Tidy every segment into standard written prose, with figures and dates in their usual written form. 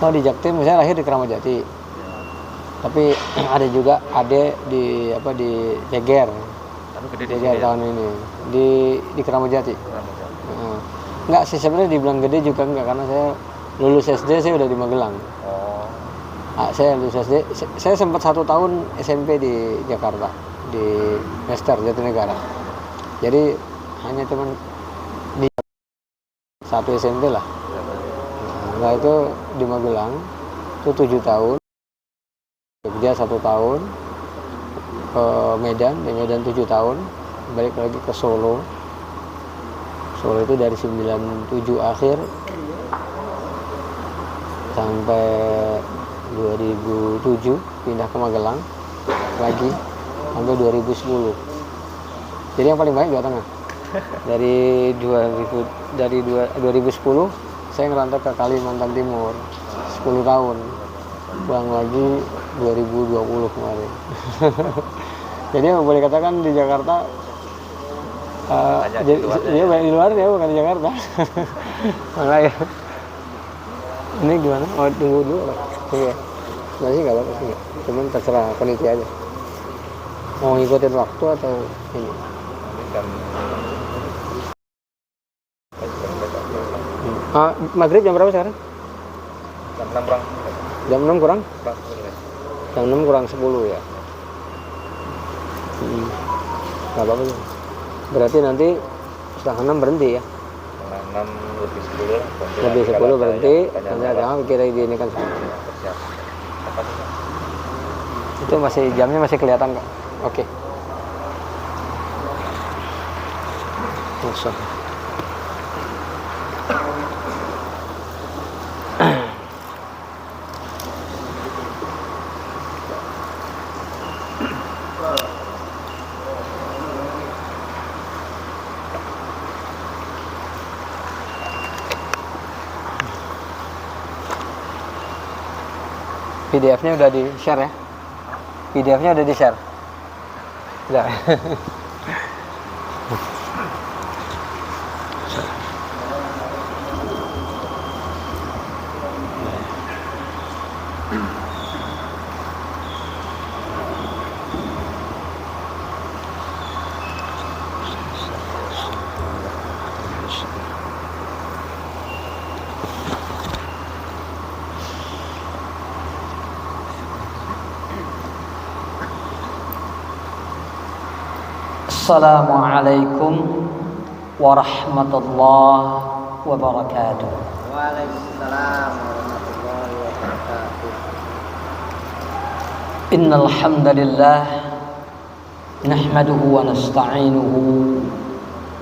Oh, di Jaktim, saya lahir di Keramat Jati. Tapi ada juga adik di Jeger. Tapi gede di Jeger tahun ini di Keramat Jati. Enggak sih, sebenarnya dibilang gede juga enggak, karena saya lulus SD saya udah di Magelang. Saya lulus SD, saya sempat 1 tahun SMP di Jakarta, di Mester Jatinegara. Jadi hanya cuman di satu SMP lah. Nah itu di Magelang itu 7 tahun, Jogja 1 tahun, ke Medan, di Medan 7 tahun, balik lagi ke Solo. Solo itu dari 97 akhir sampai 2007 pindah ke Magelang lagi sampai 2010. Jadi yang paling banyak Jawa Tengah. Dari 2010 saya ngerantau ke Kalimantan Timur 10 tahun. Pulang lagi 2020 kemarin. Jadi boleh katakan di Jakarta dia banyak di luar ya, bukan di Jakarta. Makanya ini gimana? Oh, tunggu dulu. Iya. Masih nggak apa-apa sih. Cuman terserah panitia aja. Mau ngikutin waktu atau ini? Maghrib jam berapa sekarang? Jam 6 kurang? Jam 6 kurang 10 ya. Nggak apa-apa sih. Berarti nanti setengah 6 berhenti ya? Setengah 6 lebih 10 lah. Lebih 10 berhenti, nanti ada kira ini kan itu masih jamnya masih kelihatan kok. Oke. Masuk. PDF-nya udah di-share ya? PDF-nya udah di-share? Udah. Assalamualaikum warahmatullahi wabarakatuh. Waalaikumsalam warahmatullahi wabarakatuh. Innal hamdalillah nahmaduhu wa nasta'inuhu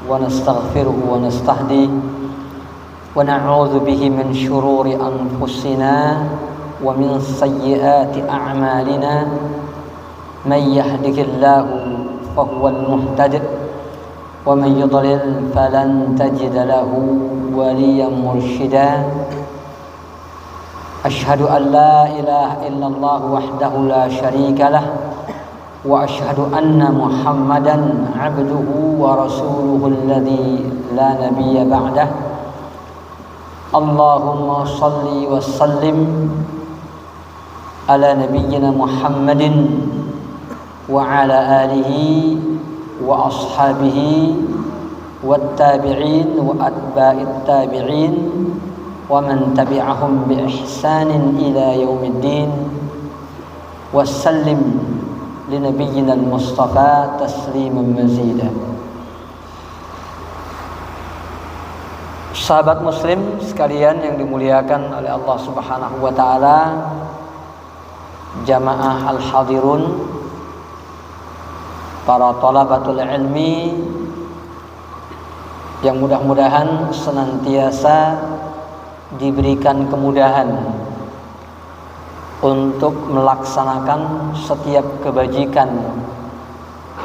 wa nastaghfiruhu wa nastahdihi wa na'udzu bihi min shururi anfusina wa min sayyiati a'malina. Man yahdihillahu فهو المهتد ومن يضلل فلن تجد له وليا مرشدا أشهد أن لا إله إلا الله وحده لا شريك له وأشهد أن محمدا عبده ورسوله الذي لا نبي بعده اللهم صل وسلم على نبينا محمد وعلى آله وأصحابه والتابعين وأتباع التابعين ومن تبعهم بإحسان إلى يوم الدين وسلم لنبينا المصطفى تسليما مزيدا. Sahabat muslim sekalian yang dimuliakan oleh Allah Subhanahu wa taala, jamaah al-hadirun, para thalabatul ilmi yang mudah-mudahan senantiasa diberikan kemudahan untuk melaksanakan setiap kebajikan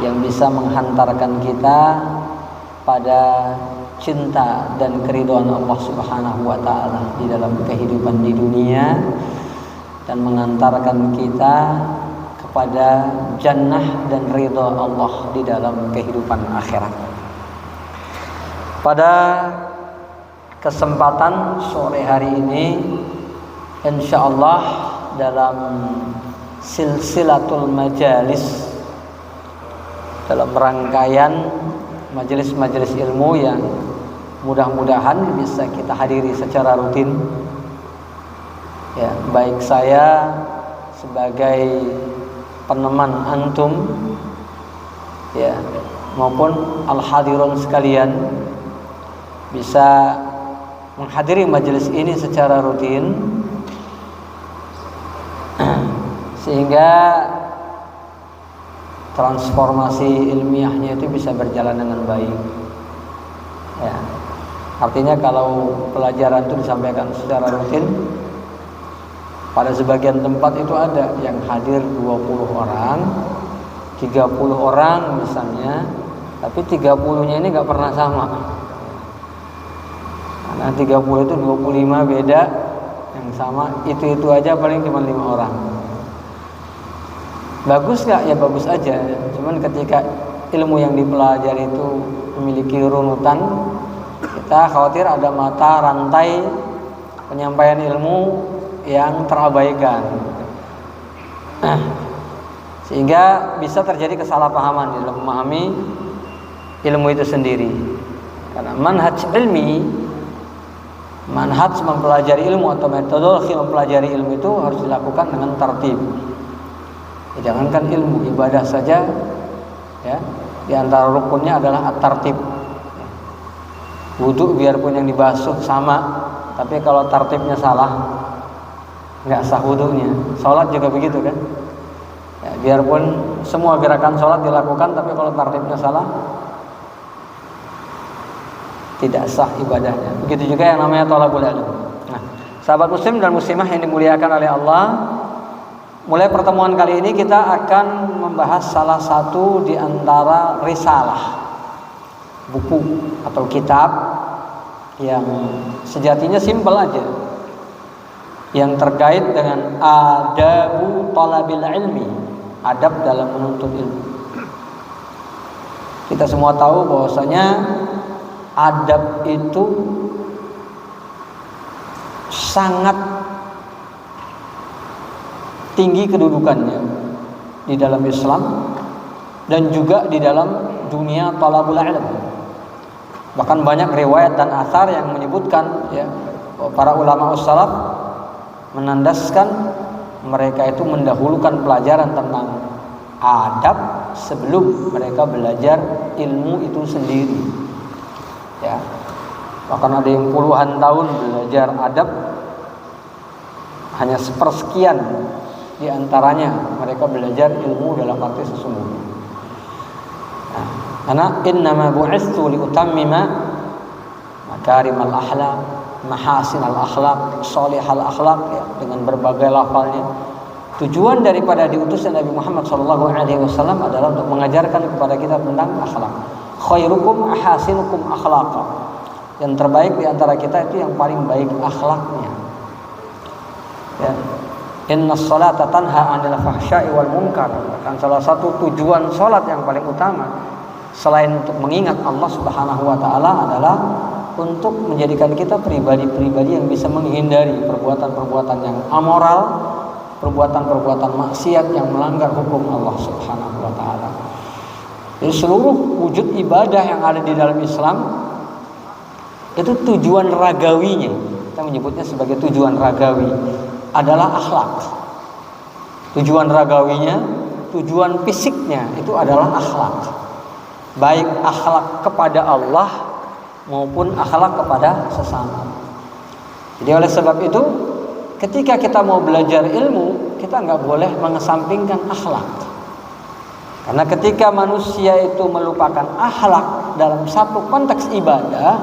yang bisa menghantarkan kita pada cinta dan keridhaan Allah Subhanahu wa taala di dalam kehidupan di dunia dan mengantarkan kita pada jannah dan ridha Allah di dalam kehidupan akhirat. Pada kesempatan sore hari ini insyaallah dalam silsilatul majalis, dalam rangkaian majelis-majelis ilmu yang mudah-mudahan bisa kita hadiri secara rutin, ya, baik saya sebagai peneman antum, ya, maupun al-hadirun sekalian bisa menghadiri majelis ini secara rutin, sehingga transformasi ilmiahnya itu bisa berjalan dengan baik, ya. Artinya kalau pelajaran itu disampaikan secara rutin, pada sebagian tempat itu ada yang hadir 20 orang, 30 orang misalnya, tapi 30-nya ini gak pernah sama. Karena 30 itu 25 beda, yang sama itu aja paling cuma 5 orang. Bagus gak? Ya bagus aja. Cuman ketika ilmu yang dipelajari itu memiliki runutan, kita khawatir ada mata rantai penyampaian ilmu yang terabaikan, sehingga bisa terjadi kesalahpahaman dalam memahami ilmu itu sendiri. Karena manhaj ilmi, manhaj mempelajari ilmu atau metodologi mempelajari ilmu itu harus dilakukan dengan tertib. Ya, jangankan ilmu, ibadah saja, ya, di antara rukunnya adalah at-tartib. Wudu biarpun yang dibasuh sama, tapi kalau tartibnya salah, nggak sah wudunya. Sholat juga begitu kan, ya, biarpun semua gerakan sholat dilakukan, tapi kalau tartibnya salah, tidak sah ibadahnya. Begitu juga yang namanya thalabul ilm. Nah, sahabat muslim dan muslimah yang dimuliakan oleh Allah, mulai pertemuan kali ini kita akan membahas salah satu di antara risalah, buku atau kitab yang sejatinya simpel aja, yang terkait dengan adabu thalabil ilmi, adab dalam menuntut ilmu. Kita semua tahu bahwasanya adab itu sangat tinggi kedudukannya di dalam Islam dan juga di dalam dunia talabul ilm. Bahkan banyak riwayat dan athar yang menyebutkan, ya, para ulama salaf menandaskan mereka itu mendahulukan pelajaran tentang adab sebelum mereka belajar ilmu itu sendiri, ya. Bahkan ada yang puluhan tahun belajar adab, hanya sepersekian di antaranya mereka belajar ilmu dalam arti sesungguhnya. Nah, karena innama bu'istu liutammima makarimal akhlaq, mahasinal akhlaq, sholihal akhlaq, ya, dengan berbagai lafalnya. Tujuan daripada diutusnya Nabi Muhammad SAW adalah untuk mengajarkan kepada kita tentang akhlak. Khairukum ahasinukum akhlaqa. Yang terbaik di antara kita itu yang paling baik akhlaknya. Ya. Inna sholata tanha 'anil fahsya'i wal munkar. Kan salah satu tujuan salat yang paling utama selain untuk mengingat Allah Subhanahu wa taala adalah untuk menjadikan kita pribadi-pribadi yang bisa menghindari perbuatan-perbuatan yang amoral, perbuatan-perbuatan maksiat yang melanggar hukum Allah Subhanahu wa taala. Jadi seluruh wujud ibadah yang ada di dalam Islam itu tujuan ragawinya, kita menyebutnya sebagai tujuan ragawi, adalah akhlak. Tujuan ragawinya, tujuan fisiknya itu adalah akhlak. Baik akhlak kepada Allah maupun akhlak kepada sesama. Jadi oleh sebab itu, ketika kita mau belajar ilmu, kita nggak boleh mengesampingkan akhlak. Karena ketika manusia itu melupakan akhlak dalam satu konteks ibadah,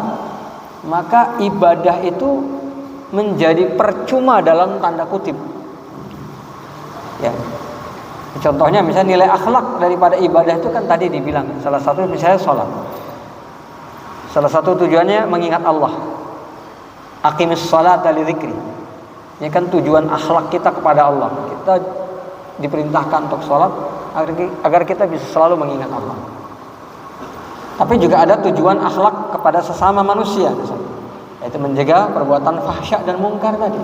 maka ibadah itu menjadi percuma dalam tanda kutip. Ya. Contohnya misalnya nilai akhlak daripada ibadah itu kan tadi dibilang, salah satu misalnya sholat. Salah satu tujuannya mengingat Allah. Aqimis sholata li dzikri. Ini kan tujuan akhlak kita kepada Allah. Kita diperintahkan untuk sholat agar kita bisa selalu mengingat Allah. Tapi juga ada tujuan akhlak kepada sesama manusia misalnya. yaitu menjaga perbuatan fahsya dan mungkar tadi.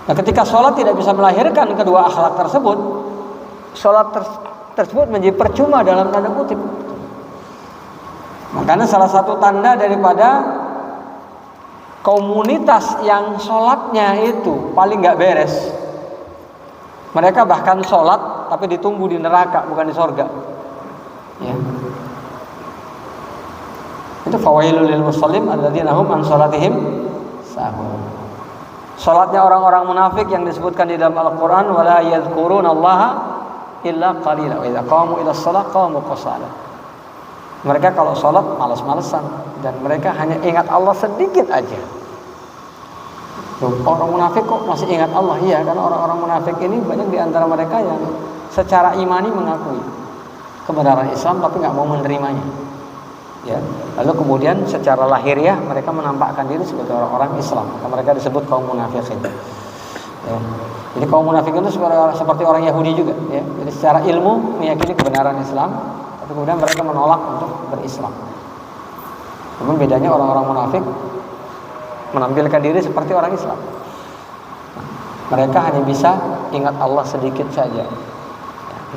Nah, ketika sholat tidak bisa melahirkan kedua akhlak tersebut, sholat tersebut menjadi percuma dalam tanda kutip. Makanya salah satu tanda daripada komunitas yang sholatnya itu paling nggak beres, mereka bahkan sholat tapi ditunggu di neraka, bukan di sorga. Ya. Itu fawailul lil musallin alladzina hum an sholatihim sahun. Sholatnya orang-orang munafik yang disebutkan di dalam Al-Quran, wala yadhkurunallaha illa qalila wa idza qamu ila shalah qamu qusala. Mereka kalau sholat malas-malesan, dan mereka hanya ingat Allah sedikit aja. Orang munafik kok masih ingat Allah? Iya, karena orang-orang munafik ini banyak di antara mereka yang secara imani mengakui kebenaran Islam tapi nggak mau menerimanya. Ya, lalu kemudian secara lahiriah mereka menampakkan diri sebagai orang-orang Islam. Mereka disebut kaum munafikin. Ya. Jadi kaum munafikin itu seperti orang Yahudi juga. Ya. Jadi secara ilmu meyakini kebenaran Islam, tapi kemudian mereka menolak untuk berislam. Namun bedanya orang-orang munafik menampilkan diri seperti orang Islam. Mereka hanya bisa ingat Allah sedikit saja.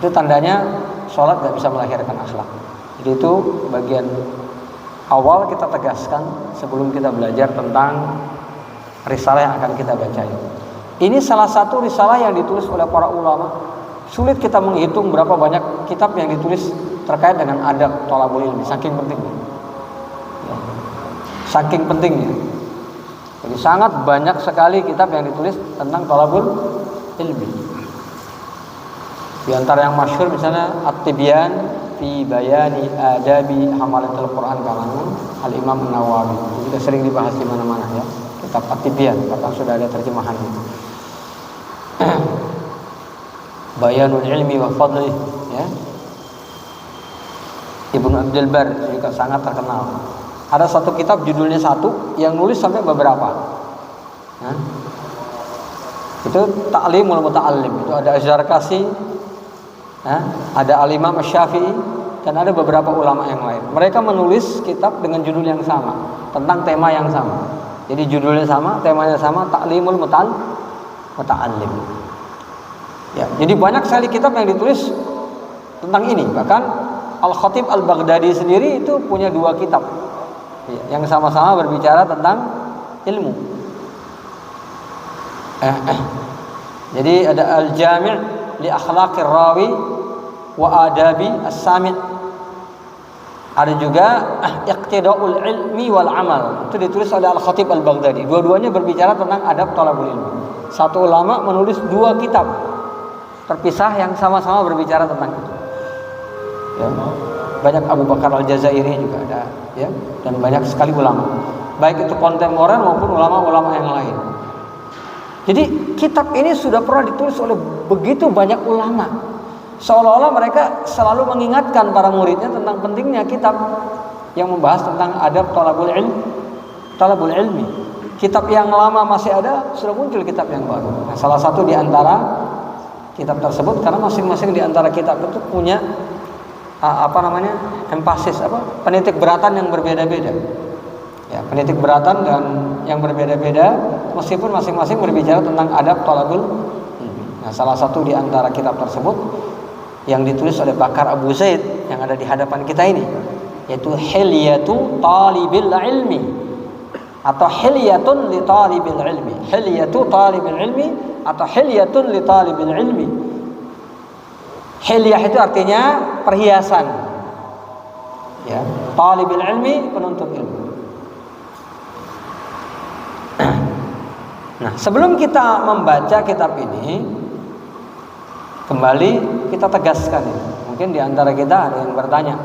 Itu tandanya sholat tidak bisa melahirkan akhlak. Jadi itu bagian awal kita tegaskan sebelum kita belajar tentang risalah yang akan kita baca ini. Ini salah satu risalah yang ditulis oleh para ulama. Sulit kita menghitung berapa banyak kitab yang ditulis terkait dengan adab thalabul ilmi, saking pentingnya. Ya. Saking pentingnya. Jadi sangat banyak sekali kitab yang ditulis tentang thalabul ilmi. Di antara yang masyhur misalnya At-Tibyan fi bayani adabi hamalatul Quran kalangan Al-Imam An-Nawawi. Itu juga sering dibahas di mana-mana ya. Kitab At-Tibyan, bahkan sudah ada terjemahannya. Bayanul ilmi wa fadlih ya. Ibnu Abdul Bar juga sangat terkenal. Ada satu kitab judulnya satu yang nulis sampai beberapa. Nah, itu Ta'limul Muta'allim. Itu ada Az-Zarkasi, ada Al-Imam Asy-Syafi'i, dan ada beberapa ulama yang lain. Mereka menulis kitab dengan judul yang sama, tentang tema yang sama. Jadi judulnya sama, temanya sama, Ta'limul Muta'allim. Ya, jadi banyak sekali kitab yang ditulis tentang ini. Bahkan Al-Khatib Al-Baghdadi sendiri itu punya 2 kitab yang sama-sama berbicara tentang ilmu. Jadi ada Al-Jami' li Akhlaqir Rawi wa Adabi As-Sami'. Ada juga Iqtida'ul Ilmi wal Amal. Itu ditulis oleh Al-Khatib Al-Baghdadi. Dua-duanya berbicara tentang adab thalabul ilmi. Satu ulama menulis 2 kitab terpisah yang sama-sama berbicara tentang itu. Ya. Banyak Abu Bakar Al-Jazairi juga ada, ya, dan banyak sekali ulama, baik itu kontemporer maupun ulama-ulama yang lain. Jadi kitab ini sudah pernah ditulis oleh begitu banyak ulama, seolah-olah mereka selalu mengingatkan para muridnya tentang pentingnya kitab yang membahas tentang adab thalabul ilmi. Kitab yang lama masih ada, sudah muncul kitab yang baru. Nah, salah satu di antara kitab tersebut, karena masing-masing di antara kitab itu punya empasis, penitik beratan yang berbeda-beda. Ya, penitik beratan dan yang berbeda-beda, meskipun masing-masing berbicara tentang adab thalabul ilmi. Nah, salah satu di antara kitab tersebut yang ditulis oleh Bakar Abu Zaid yang ada di hadapan kita ini, yaitu Hilyatu Talibil Ilmi atau Hilyatun li Talibil Ilmi. Hilyatu Talibil Ilmi atau Hilyatun li Talibil Ilmi. Hilyah itu artinya perhiasan. Ya, talibul ilmi, penuntut ilmu. Nah, sebelum kita membaca kitab ini, kembali kita tegaskan ini. Mungkin di antara kita ada yang bertanya,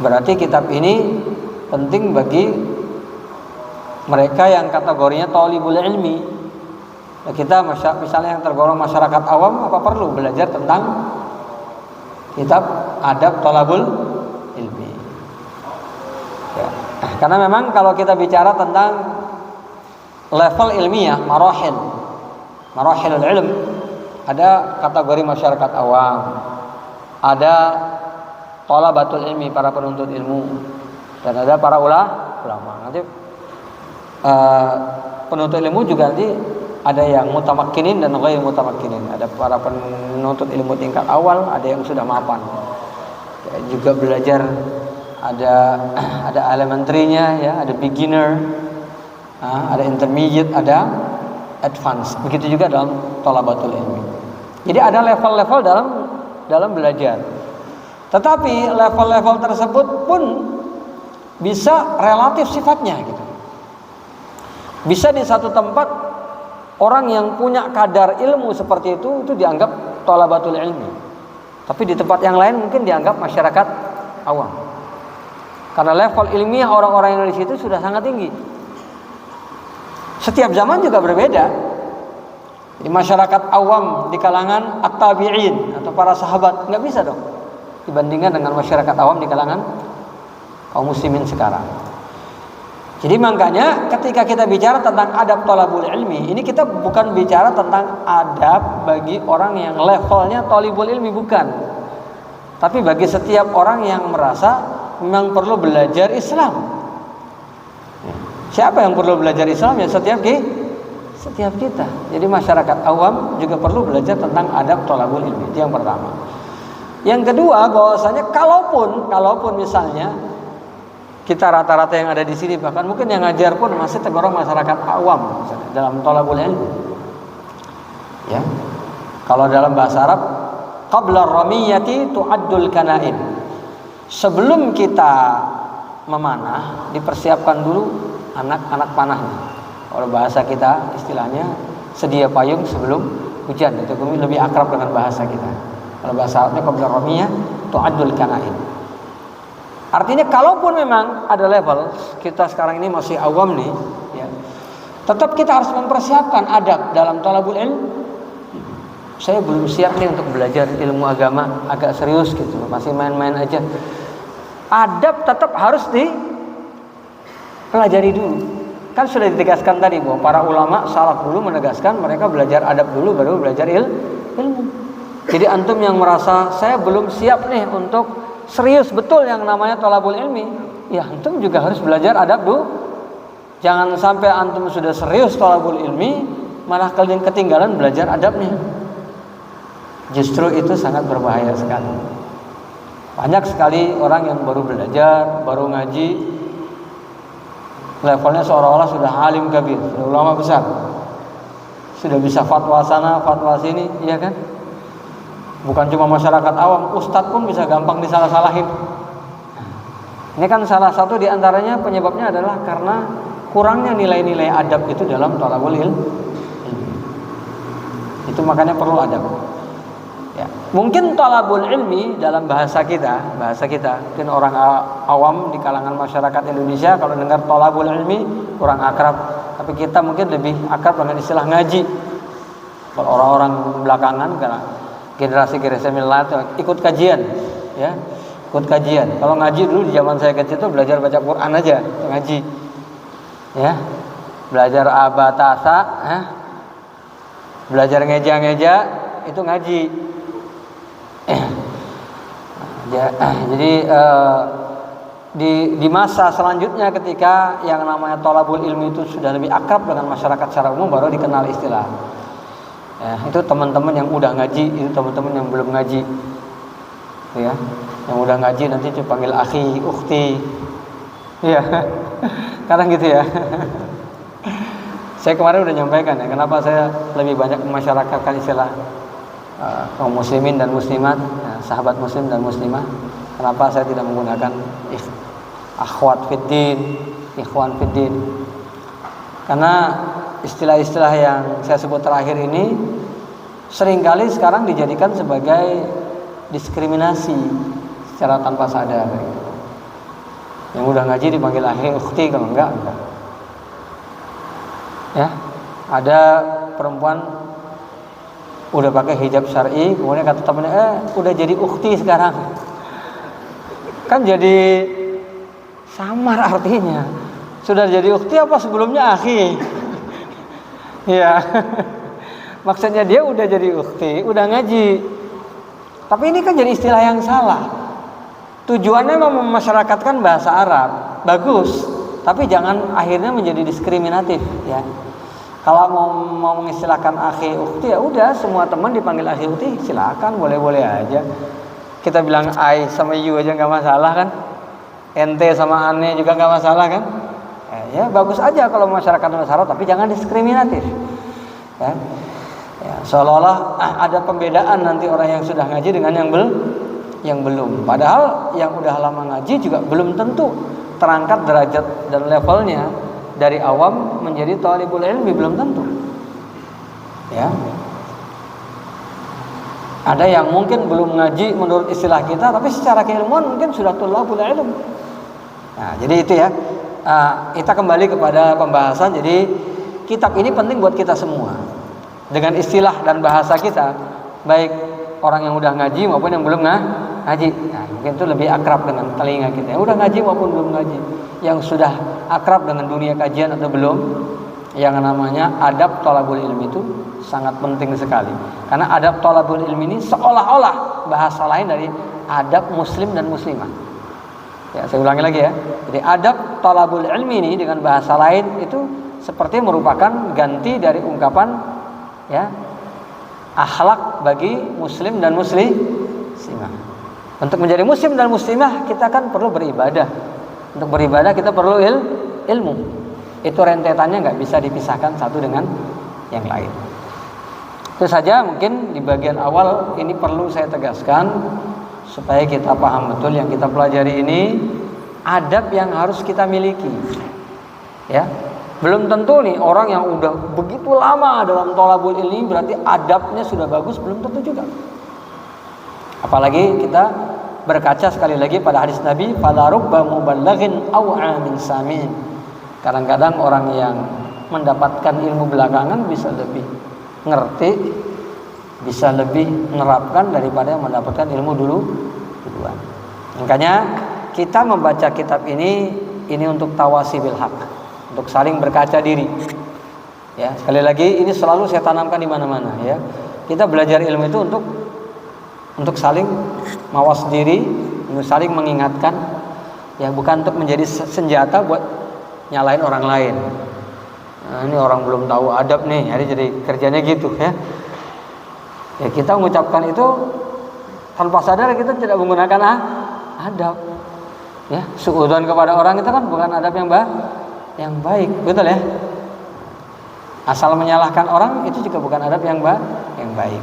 berarti kitab ini penting bagi mereka yang kategorinya talibul ilmi. Nah, kita misalnya yang tergolong masyarakat awam, apa perlu belajar tentang kitab adab thalabul ilmi? Ya. Karena memang kalau kita bicara tentang level ilmiah, marahilul ilm, ada kategori masyarakat awam, ada thalabatul ilmi, para penuntut ilmu, dan ada para ulama. Nanti penuntut ilmu juga nanti ada yang mutamakkinin dan ghair mutamakkinin. Ada para penuntut ilmu tingkat awal, ada yang sudah mapan. Juga belajar ada elementary-nya ya, ada beginner, ada intermediate, ada advance. Begitu juga dalam thalabatul ilmi. Jadi ada level-level dalam belajar. Tetapi level-level tersebut pun bisa relatif sifatnya gitu. Bisa di satu tempat orang yang punya kadar ilmu seperti itu dianggap thalabatul ilmi. Tapi di tempat yang lain mungkin dianggap masyarakat awam. Karena level ilmiah orang-orang Indonesia itu sudah sangat tinggi. Setiap zaman juga berbeda. Di masyarakat awam di kalangan at-tabi'in atau para sahabat nggak bisa dong dibandingkan dengan masyarakat awam di kalangan kaum muslimin sekarang. Jadi makanya ketika kita bicara tentang adab thalabul ilmi, ini kita bukan bicara tentang adab bagi orang yang levelnya thalibul ilmi, bukan. Tapi bagi setiap orang yang merasa memang perlu belajar Islam. Siapa yang perlu belajar Islam? Ya setiap kita. Jadi masyarakat awam juga perlu belajar tentang adab thalabul ilmi. Itu yang pertama. Yang kedua, bahwasanya kalaupun misalnya kita rata-rata yang ada di sini, bahkan mungkin yang ngajar pun masih tergolong masyarakat awam misalnya, dalam thalabul ilmi. Ya. Kalau dalam bahasa Arab, qabla ramiyati tu'addul kanain. Sebelum kita memanah, dipersiapkan dulu anak-anak panahnya. Kalau bahasa kita istilahnya sedia payung sebelum hujan. Itu lebih akrab dengan bahasa kita. Kalau bahasa Arabnya qabla ramiyah tu'addul kanain. Artinya kalaupun memang ada level, kita sekarang ini masih awam nih ya, tetap kita harus mempersiapkan adab dalam thalabul ilm. Saya belum siap nih untuk belajar ilmu agama agak serius gitu, masih main-main aja. Adab tetap harus dipelajari dulu. Kan sudah ditegaskan tadi bahwa para ulama salaf dulu menegaskan mereka belajar adab dulu baru belajar ilmu. Jadi antum yang merasa saya belum siap nih untuk serius betul yang namanya thalabul ilmi, ya antum juga harus belajar adab dulu. Jangan sampai antum sudah serius thalabul ilmi malah kalian ketinggalan belajar adabnya. Justru itu sangat berbahaya sekali. Banyak sekali orang yang baru belajar, baru ngaji, levelnya seolah-olah sudah alim kabir, sudah ulama besar, sudah bisa fatwa sana, fatwa sini, iya kan? Bukan cuma masyarakat awam, ustadz pun bisa gampang disalah-salahin. Ini kan salah satu diantaranya penyebabnya adalah karena kurangnya nilai-nilai adab itu dalam thalabul ilmi. Itu makanya perlu adab. Ya. Mungkin thalabul ilmi dalam bahasa kita, mungkin orang awam di kalangan masyarakat Indonesia kalau dengar thalabul ilmi kurang akrab. Tapi kita mungkin lebih akrab dengan istilah ngaji. Kalau orang-orang belakangan karena generasi milenial ikut kajian, ya, ikut kajian. Kalau ngaji dulu di zaman saya kecil itu belajar baca Quran aja, ngaji, ya, belajar abatasa, belajar ngeja-ngeja itu ngaji. Jadi di masa selanjutnya ketika yang namanya thalabul ilmi itu sudah lebih akrab dengan masyarakat secara umum baru dikenal istilah. Ya, itu teman-teman yang udah ngaji, itu teman-teman yang belum ngaji, ya, yang udah ngaji nanti dipanggil akhi, ukhti, ya, kadang gitu ya. Saya kemarin udah nyampaikan ya, kenapa saya lebih banyak memasyarakatkan istilah kaum muslimin dan muslimat, ya, sahabat muslim dan muslimah. Kenapa saya tidak menggunakan akhwat fiddin, ikhwan fiddin? Karena istilah-istilah yang saya sebut terakhir ini seringkali sekarang dijadikan sebagai diskriminasi secara tanpa sadar. Yang udah ngaji dipanggil akhi, ukhti, kalau enggak. Ya, ada perempuan udah pakai hijab syar'i, kemudian kata temannya, udah jadi ukhti sekarang. Kan jadi samar artinya. Sudah jadi ukhti apa sebelumnya akhi? Ya, maksudnya dia udah jadi ukhti, udah ngaji. Tapi ini kan jadi istilah yang salah. Tujuannya memang memasyarakatkan bahasa Arab, bagus. Tapi jangan akhirnya menjadi diskriminatif ya. Kalau mau mengistilahkan akhi ukhti ya udah, semua teman dipanggil akhi ukhti silakan, boleh-boleh aja. Kita bilang I sama you aja nggak masalah kan. Ente sama ane juga nggak masalah kan. Ya bagus aja kalau masyarakat Nusantara, tapi jangan diskriminatif. Ya. Ya, seolah-olah ada pembedaan nanti orang yang sudah ngaji dengan yang belum. Padahal yang udah lama ngaji juga belum tentu terangkat derajat dan levelnya dari awam menjadi thalibul ilmi, belum tentu. Ya. Ada yang mungkin belum ngaji menurut istilah kita, tapi secara keilmuan mungkin sudah thalibul ilm. Nah, jadi itu ya. Kita kembali kepada pembahasan. Jadi kitab ini penting buat kita semua. Dengan istilah dan bahasa kita, baik orang yang udah ngaji maupun yang belum ngaji. Nah, mungkin itu lebih akrab dengan telinga kita. Yang udah ngaji maupun belum ngaji. Yang sudah akrab dengan dunia kajian atau belum, yang namanya adab thalabul ilmi itu sangat penting sekali. Karena adab thalabul ilmi ini seolah-olah bahasa lain dari adab muslim dan muslimah. Ya, saya ulangi lagi ya. Jadi adab thalabul ilmi ini dengan bahasa lain itu seperti merupakan ganti dari ungkapan ya akhlak bagi muslim dan muslimah. Untuk menjadi muslim dan muslimah kita kan perlu beribadah. Untuk beribadah kita perlu ilmu. Itu rentetannya nggak bisa dipisahkan satu dengan yang lain. Itu saja mungkin di bagian awal ini perlu saya tegaskan supaya kita paham betul yang kita pelajari ini adab yang harus kita miliki. Ya. Belum tentu nih orang yang udah begitu lama dalam thalabul ilmi berarti adabnya sudah bagus, belum tentu juga. Apalagi kita berkaca sekali lagi pada hadis Nabi, fala rubba muballighin aw amin samin. Kadang-kadang orang yang mendapatkan ilmu belakangan bisa lebih ngerti, bisa lebih menerapkan daripada yang mendapatkan ilmu duluan. Makanya kita membaca kitab ini untuk tawasi bil haq, untuk saling berkaca diri. Ya, sekali lagi ini selalu saya tanamkan di mana-mana ya. Kita belajar ilmu itu untuk saling mawas diri, untuk saling mengingatkan, ya bukan untuk menjadi senjata buat nyalain orang lain. Nah, ini orang belum tahu adab nih, jadi kerjanya gitu ya. Ya kita mengucapkan itu tanpa sadar kita tidak menggunakan adab. Ya, suudzon kepada orang itu kan bukan adab yang baik, betul ya? Asal menyalahkan orang itu juga bukan adab yang baik.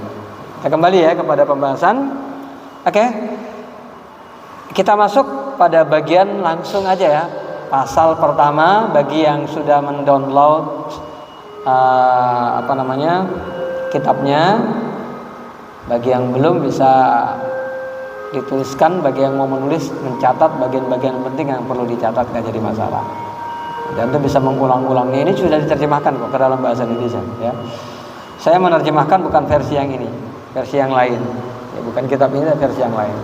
Kita kembali ya kepada pembahasan. Oke. Kita masuk pada bagian langsung aja ya. Pasal pertama bagi yang sudah mendownload kitabnya. Bagi yang belum bisa dituliskan, bagi yang mau menulis mencatat bagian-bagian penting yang perlu dicatat, nggak jadi masalah. Dan itu bisa mengulang-ulangnya. Ini sudah diterjemahkan kok ke dalam bahasa Indonesia ya. Saya menerjemahkan bukan versi yang ini, versi yang lain. Ya, bukan kitab ini, versi yang lain.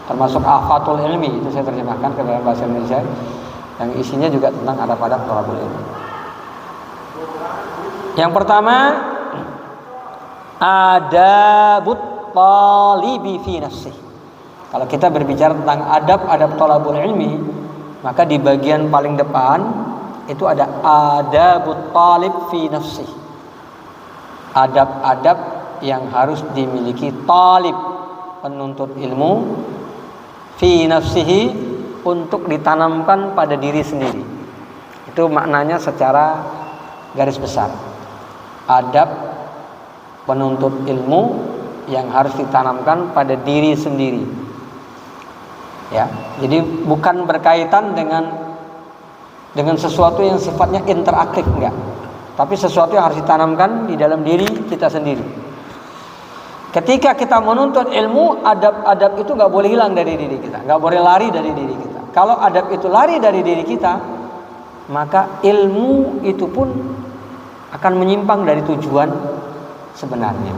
Termasuk Afatul Ilmi itu saya terjemahkan ke dalam bahasa Indonesia. Yang isinya juga tentang adab-adab thalabul ilmi. Yang pertama, adabut talibi fi nafsih. Kalau kita berbicara tentang adab-adab thalabul ilmi, maka di bagian paling depan itu ada adabut talib fi nafsih. Adab-adab yang harus dimiliki talib, penuntut ilmu, fi nafsihi, untuk ditanamkan pada diri sendiri. Itu maknanya secara garis besar. Adab penuntut ilmu yang harus ditanamkan pada diri sendiri. Ya, jadi bukan berkaitan dengan sesuatu yang sifatnya interaktif, enggak. Tapi sesuatu yang harus ditanamkan di dalam diri kita sendiri. Ketika kita menuntut ilmu, adab-adab itu nggak boleh hilang dari diri kita, nggak boleh lari dari diri kita. Kalau adab itu lari dari diri kita, maka ilmu itu pun akan menyimpang dari tujuan sebenarnya.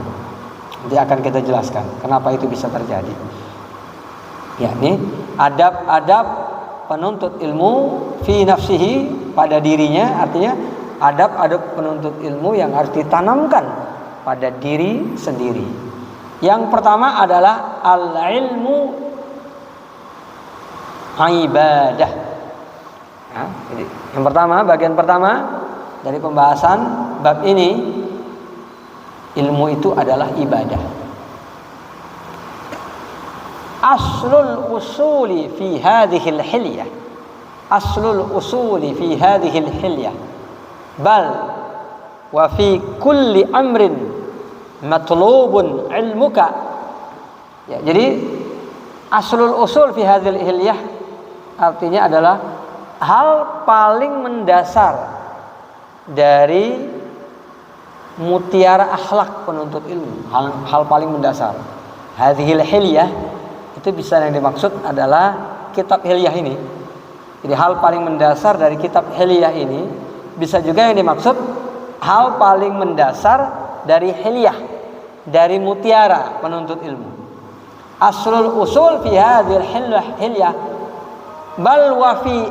Nanti akan kita jelaskan kenapa itu bisa terjadi. Ya, ini adab-adab penuntut ilmu fi nafsihi, pada dirinya, artinya adab-adab penuntut ilmu yang harus ditanamkan pada diri sendiri. Yang pertama adalah al-ilmu ibadah. Ya, jadi yang pertama, bagian pertama dari pembahasan bab ini, ilmu itu adalah ibadah. Aslul usuli fi hadhil hilyah. Aslul usuli fi hadhil hilyah. Bal wa fi kulli amrin matlubun ilmuka. Ya, jadi aslul usul fi hadhil hilyah artinya adalah hal paling mendasar dari mutiara akhlak penuntut ilmu, hal paling mendasar. Hadhil hilyah itu bisa yang dimaksud adalah kitab hilyah ini. Jadi hal paling mendasar dari kitab hilyah ini bisa juga yang dimaksud hal paling mendasar dari hilyah, dari mutiara penuntut ilmu. Aslul usul fi hadhil hilyah bal wa fi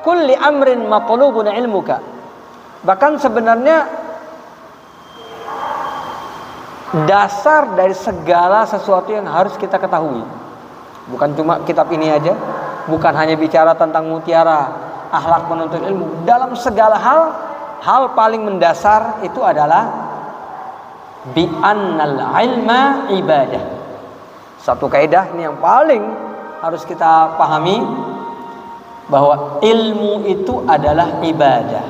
kulli amrin matlubun ilmuka. Bahkan sebenarnya dasar dari segala sesuatu yang harus kita ketahui, bukan cuma kitab ini aja, bukan hanya bicara tentang mutiara akhlak penuntut ilmu. Dalam segala hal paling mendasar itu adalah bi annal ilma ibadah. Satu kaidah ini yang paling harus kita pahami, bahwa ilmu itu adalah ibadah.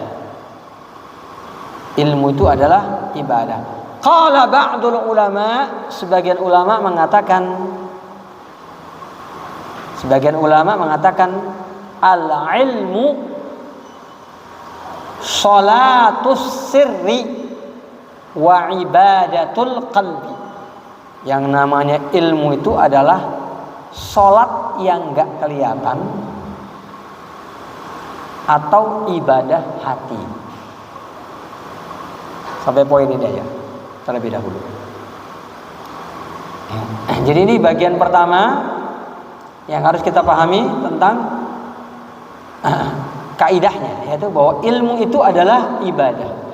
Ilmu itu adalah ibadah. Qala ba'dul ulama, sebagian ulama mengatakan al-ilmu sholatus sirri wa ibadatul qalbi. Yang namanya ilmu itu adalah sholat yang gak kelihatan atau ibadah hati. Sampai poin ini aja terlebih dahulu. Jadi ini bagian pertama yang harus kita pahami tentang kaidahnya, yaitu bahwa ilmu itu adalah ibadah.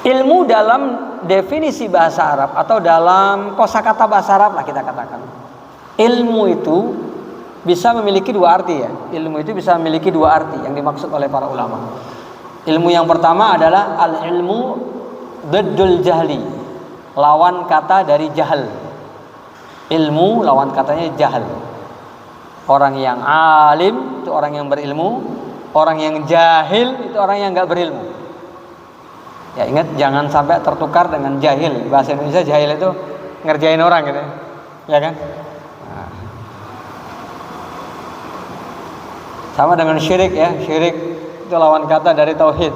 Ilmu dalam definisi bahasa Arab atau dalam kosakata bahasa Arab lah kita katakan, ilmu itu bisa memiliki dua arti ya. Ilmu itu bisa memiliki dua arti yang dimaksud oleh para ulama. Ilmu yang pertama adalah al-ilmu diddul jahli, lawan kata dari jahal. Ilmu lawan katanya jahal. Orang yang alim itu orang yang berilmu, orang yang jahil itu orang yang enggak berilmu. Ya ingat, jangan sampai tertukar dengan jahil. Bahasa Indonesia jahil itu ngerjain orang gitu. Ya kan? Nah. Sama dengan syirik ya, syirik itu lawan kata dari tauhid.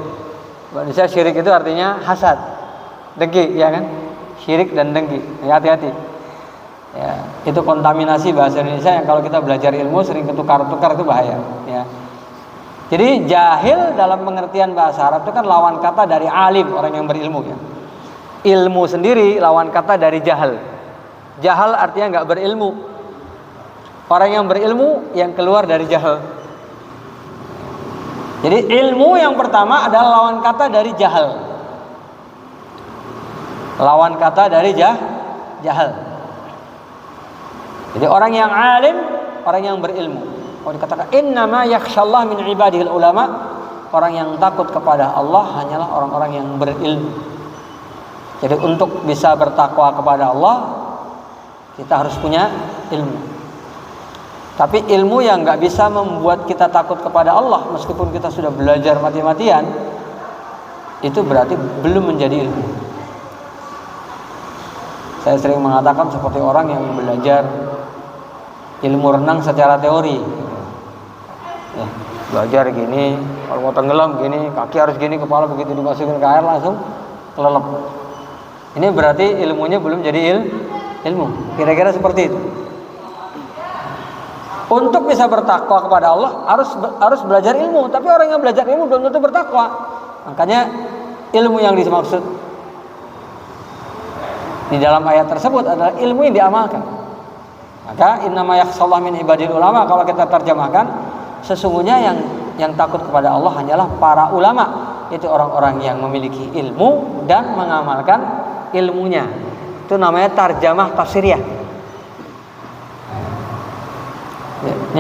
Indonesia syirik itu artinya hasad, dengki, ya kan? Syirik dan dengki. Ya, hati-hati. Ya, itu kontaminasi bahasa Indonesia yang kalau kita belajar ilmu sering ketukar-tukar, itu bahaya. Ya. Jadi jahil dalam pengertian bahasa Arab itu kan lawan kata dari alim, orang yang berilmu. Ya. Ilmu sendiri lawan kata dari jahal. Jahal artinya nggak berilmu. Orang yang berilmu yang keluar dari jahal. Jadi ilmu yang pertama adalah lawan kata dari jahal. Lawan kata dari jahal. Jadi orang yang alim, orang yang berilmu. Kalau dikatakan innama yakhshallah min ibadihil ulama, orang yang takut kepada Allah hanyalah orang-orang yang berilmu. Jadi untuk bisa bertakwa kepada Allah, kita harus punya ilmu. Tapi ilmu yang nggak bisa membuat kita takut kepada Allah, meskipun kita sudah belajar mati-matian, itu berarti belum menjadi ilmu. Saya sering mengatakan seperti orang yang belajar ilmu renang secara teori. Ya, belajar gini, kalau mau tenggelam gini, kaki harus gini, kepala begitu dimasukin ke air langsung kelelep. Ini berarti ilmunya belum jadi ilmu. Kira-kira seperti itu. Untuk bisa bertakwa kepada Allah harus belajar ilmu, tapi orang yang belajar ilmu belum tentu bertakwa. Makanya ilmu yang dimaksud di dalam ayat tersebut adalah ilmu yang diamalkan. Maka innama yakhshallah min ibadil ulama, kalau kita terjemahkan, sesungguhnya yang takut kepada Allah hanyalah para ulama, itu orang-orang yang memiliki ilmu dan mengamalkan ilmunya. Itu namanya tarjamah tafsiriyah.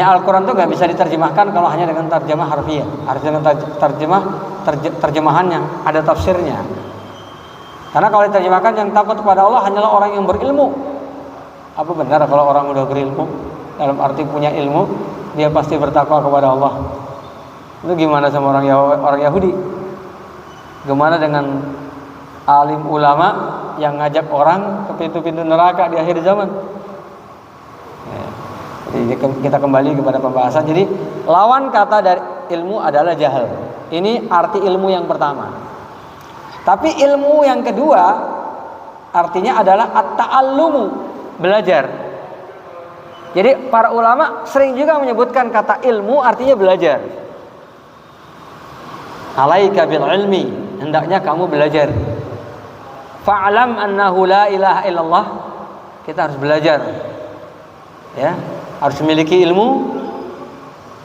Al-Quran itu nggak bisa diterjemahkan kalau hanya dengan terjemah harfiah, harus dengan terjemahannya, ada tafsirnya. Karena kalau diterjemahkan yang takut kepada Allah hanyalah orang yang berilmu. Apa benar kalau orang udah berilmu, dalam arti punya ilmu, dia pasti bertakwa kepada Allah? Itu gimana sama orang Yahudi? Gimana dengan alim ulama yang ngajak orang ke pintu-pintu neraka di akhir zaman? Jadi kita kembali kepada pembahasan. Jadi lawan kata dari ilmu adalah jahal. Ini arti ilmu yang pertama. Tapi ilmu yang kedua artinya adalah at-ta'allumu, belajar. Jadi para ulama sering juga menyebutkan kata ilmu artinya belajar. Alaika bil ilmi, hendaknya kamu belajar. Fa'lam annahu la ilaha illallah, kita harus belajar. Ya, harus memiliki ilmu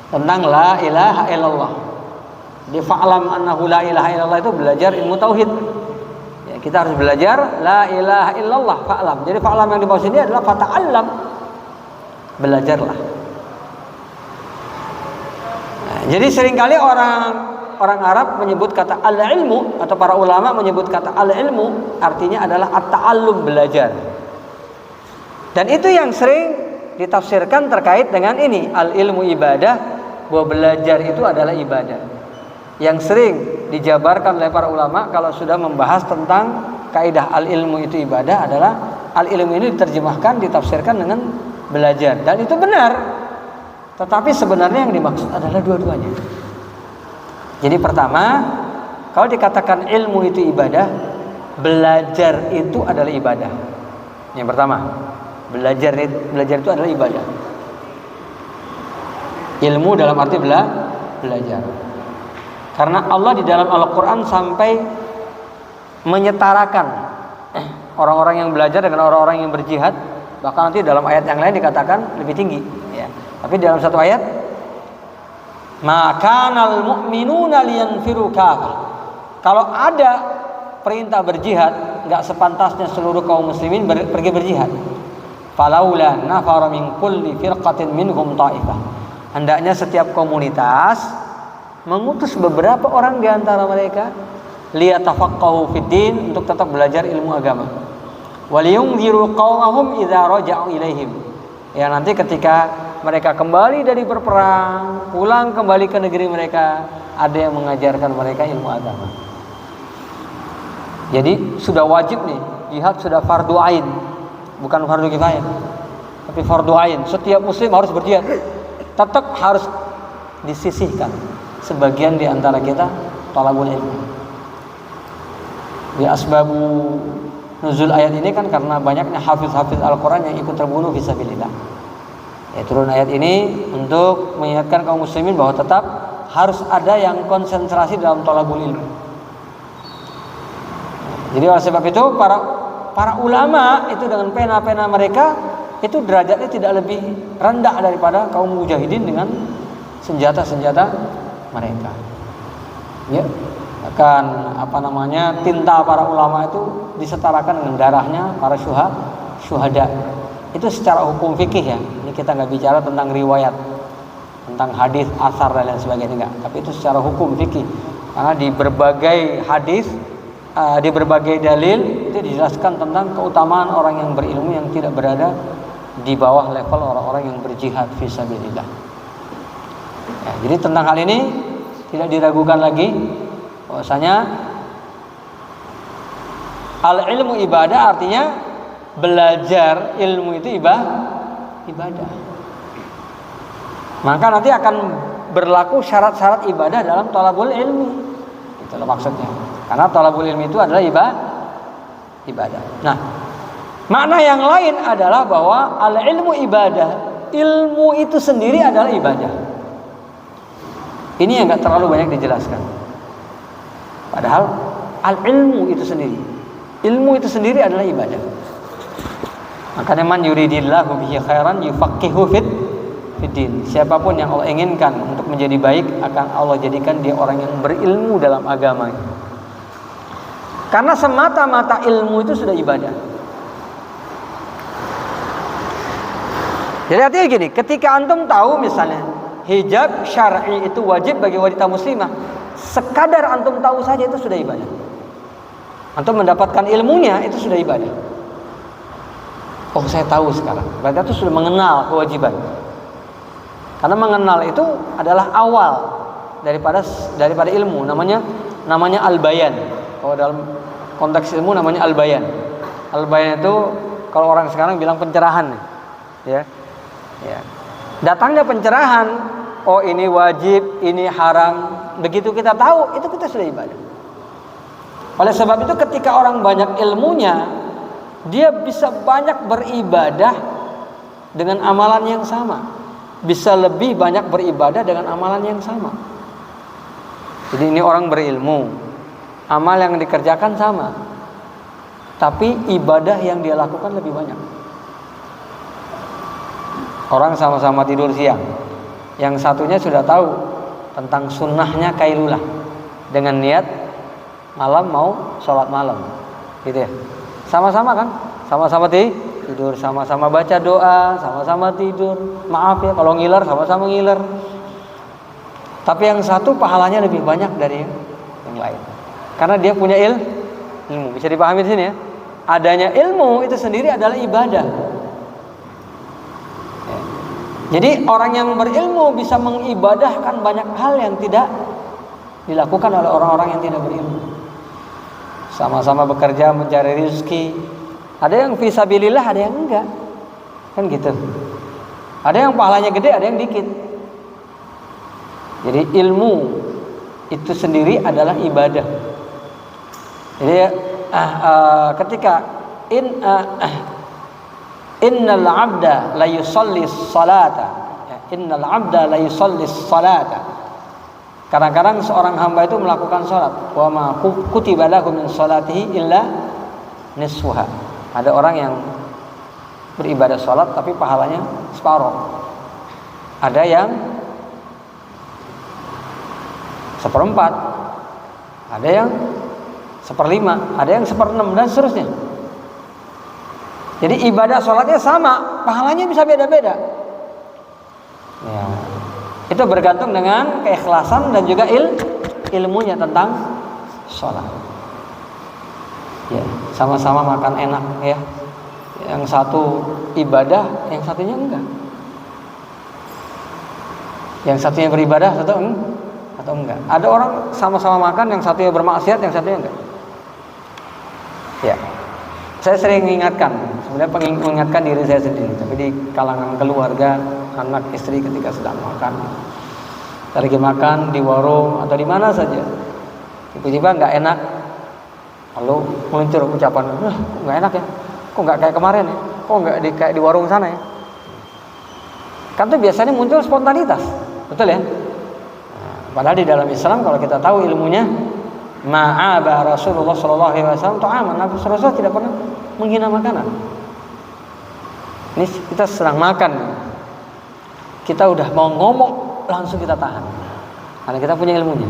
tentang la ilaha illallah. Di fa'lam annahu la ilaha illallah itu belajar ilmu tauhid. Ya, kita harus belajar la ilaha illallah, fa'lam. Jadi fa'lam yang dimaksud ini adalah fata'allam, belajarlah. Nah, jadi seringkali orang Arab menyebut kata al-ilmu, atau para ulama menyebut kata al-ilmu artinya adalah at-ta'allum, belajar. Dan itu yang sering ditafsirkan terkait dengan ini, al-ilmu ibadah, bahwa belajar itu adalah ibadah. Yang sering dijabarkan oleh para ulama kalau sudah membahas tentang kaidah al-ilmu itu ibadah adalah al-ilmu ini diterjemahkan, ditafsirkan dengan belajar. Dan itu benar. Tetapi sebenarnya yang dimaksud adalah dua-duanya. Jadi pertama, kalau dikatakan ilmu itu ibadah, belajar itu adalah ibadah. Yang pertama, belajar itu adalah ibadah. Ilmu dalam arti belajar. Karena Allah di dalam Al-Quran sampai menyetarakan orang-orang yang belajar dengan orang-orang yang berjihad. Bahkan nanti dalam ayat yang lain dikatakan lebih tinggi, ya. Tapi dalam satu ayat, makanal mu'minuna liyanfiru kafah. Kalau ada perintah berjihad, nggak sepantasnya seluruh kaum muslimin pergi berjihad. Falaula nafara min kulli firqatin minhum ta'ifah. Hendaknya setiap komunitas mengutus beberapa orang di antara mereka liyatafaqahu fid din, untuk tetap belajar ilmu agama. Waliyunziru qaumahum idza raja'u ilaihim. Ya, nanti ketika mereka kembali dari berperang, pulang kembali ke negeri mereka, ada yang mengajarkan mereka ilmu agama. Jadi sudah wajib nih, jihad sudah fardu ain, bukan fardu kifayah, tapi fardu ain. Setiap muslim harus berjihad. Tetap harus disisihkan sebagian di antara kita talabul ilmu. Di asbabu nuzul ayat ini kan karena banyaknya hafiz-hafiz Al-Quran yang ikut terbunuh fisabilillah. Ya, turun ayat ini untuk mengingatkan kaum muslimin bahwa tetap harus ada yang konsentrasi dalam talabul ilmu. Jadi oleh sebab itu para ulama itu dengan pena-pena mereka itu derajatnya tidak lebih rendah daripada kaum mujahidin dengan senjata-senjata mereka. Ya, akan tinta para ulama itu disetarakan dengan darahnya para syuhada. Itu secara hukum fikih, ya. Ini kita nggak bicara tentang riwayat, tentang hadis, asar dan lain sebagainya, enggak. Tapi itu secara hukum fikih. Karena di berbagai hadis, di berbagai dalil itu dijelaskan tentang keutamaan orang yang berilmu yang tidak berada di bawah level orang-orang yang berjihad fisabilillah. Ya, jadi tentang hal ini tidak diragukan lagi bahwasanya al-ilmu ibadah artinya belajar ilmu itu ibadah. Maka nanti akan berlaku syarat-syarat ibadah dalam thalabul ilmi. Itulah maksudnya. Karena thalabul ilmi itu adalah ibadah. Nah, makna yang lain adalah bahwa al-ilmu ibadah, ilmu itu sendiri adalah ibadah. Ini yang gak terlalu banyak dijelaskan. Padahal al-ilmu itu sendiri, ilmu itu sendiri adalah ibadah. Makanya man yuridillahu bihi khairan yufaqihu fiddin. Siapapun yang Allah inginkan untuk menjadi baik, akan Allah jadikan dia orang yang berilmu dalam agama. Karena semata-mata ilmu itu sudah ibadah. Jadi artinya gini, ketika antum tahu misalnya hijab syar'i itu wajib bagi wanita muslimah, sekadar antum tahu saja itu sudah ibadah. Antum mendapatkan ilmunya itu sudah ibadah. Oh, saya tahu sekarang. Berarti itu sudah mengenal kewajiban. Karena mengenal itu adalah awal daripada ilmu. Namanya al-bayan. Kalau dalam konteks ilmu namanya al-bayan. Al-bayan itu kalau orang sekarang bilang pencerahan, ya. Ya. Datangnya pencerahan, oh ini wajib, ini haram. Begitu kita tahu, itu kita sudah ibadah. Oleh sebab itu ketika orang banyak ilmunya, dia bisa banyak beribadah dengan amalan yang sama. Bisa lebih banyak beribadah dengan amalan yang sama. Jadi ini orang berilmu, amal yang dikerjakan sama, tapi ibadah yang dia lakukan lebih banyak. Orang sama-sama tidur siang, yang satunya sudah tahu tentang sunnahnya kailulah dengan niat malam mau sholat malam, gitu ya. Sama-sama kan, sama-sama tidur, sama-sama baca doa, sama-sama tidur. Maaf ya kalau ngiler, sama-sama ngiler. Tapi yang satu pahalanya lebih banyak dari yang lain, karena dia punya ilmu. Bisa dipahami di sini ya. Adanya ilmu itu sendiri adalah ibadah. Ya. Jadi orang yang berilmu bisa mengibadahkan banyak hal yang tidak dilakukan oleh orang-orang yang tidak berilmu. Sama-sama bekerja mencari rezeki. Ada yang fisabilillah, ada yang enggak. Kan gitu. Ada yang pahalanya gede, ada yang dikit. Jadi ilmu itu sendiri adalah ibadah. Jadi ketika innal 'abda la yusalli salata. Innal 'abda la yusalli salata. Kadang-kadang seorang hamba itu melakukan sholat. Wa ma kutiba lahu min sholatihi illa nisfuha. Ada orang yang beribadah sholat tapi pahalanya separuh. Ada yang seperempat, ada yang seperlima, ada yang seperenam dan seterusnya. Jadi ibadah sholatnya sama, pahalanya bisa beda-beda. Ya. Itu bergantung dengan keikhlasan dan juga ilmunya tentang sholat. Ya, sama-sama makan enak ya. Yang satu ibadah, yang satunya enggak. Yang satunya beribadah, atau enggak. Ada orang sama-sama makan, yang satunya bermaksiat, yang satunya enggak. Ya. Saya sering mengingatkan, sebenarnya mengingatkan diri saya sendiri, tapi di kalangan keluarga, anak istri ketika sedang makan, lagi makan di warung atau di mana saja, tiba-tiba nggak enak, lalu meluncur ucapan, kok nggak enak ya, kok nggak kayak kemarin ya, kok nggak kayak di warung sana ya. Kan itu biasanya muncul spontanitas, betul ya. Nah, padahal di dalam Islam kalau kita tahu ilmunya, ma'aba Rasulullah SAW ta'aman, Nabi SAW tidak pernah menghina makanan. Ini kita sedang makan, kita udah mau ngomong langsung kita tahan, karena kita punya ilmunya.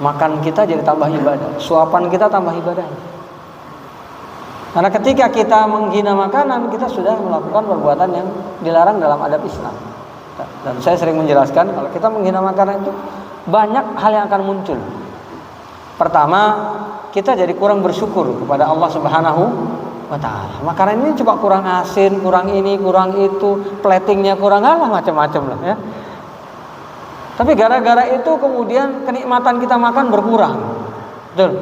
Makan kita jadi tambah ibadah, suapan kita tambah ibadah. Karena ketika kita menghina makanan, kita sudah melakukan perbuatan yang dilarang dalam adab Islam. Dan saya sering menjelaskan, kalau kita menghina makanan itu banyak hal yang akan muncul. Pertama, kita jadi kurang bersyukur kepada Allah Subhanahu wa ta'ala. Makanan ini coba kurang asin, kurang ini, kurang itu, platingnya kurang, macam-macam lah ya. Tapi gara-gara itu kemudian kenikmatan kita makan berkurang. Betul.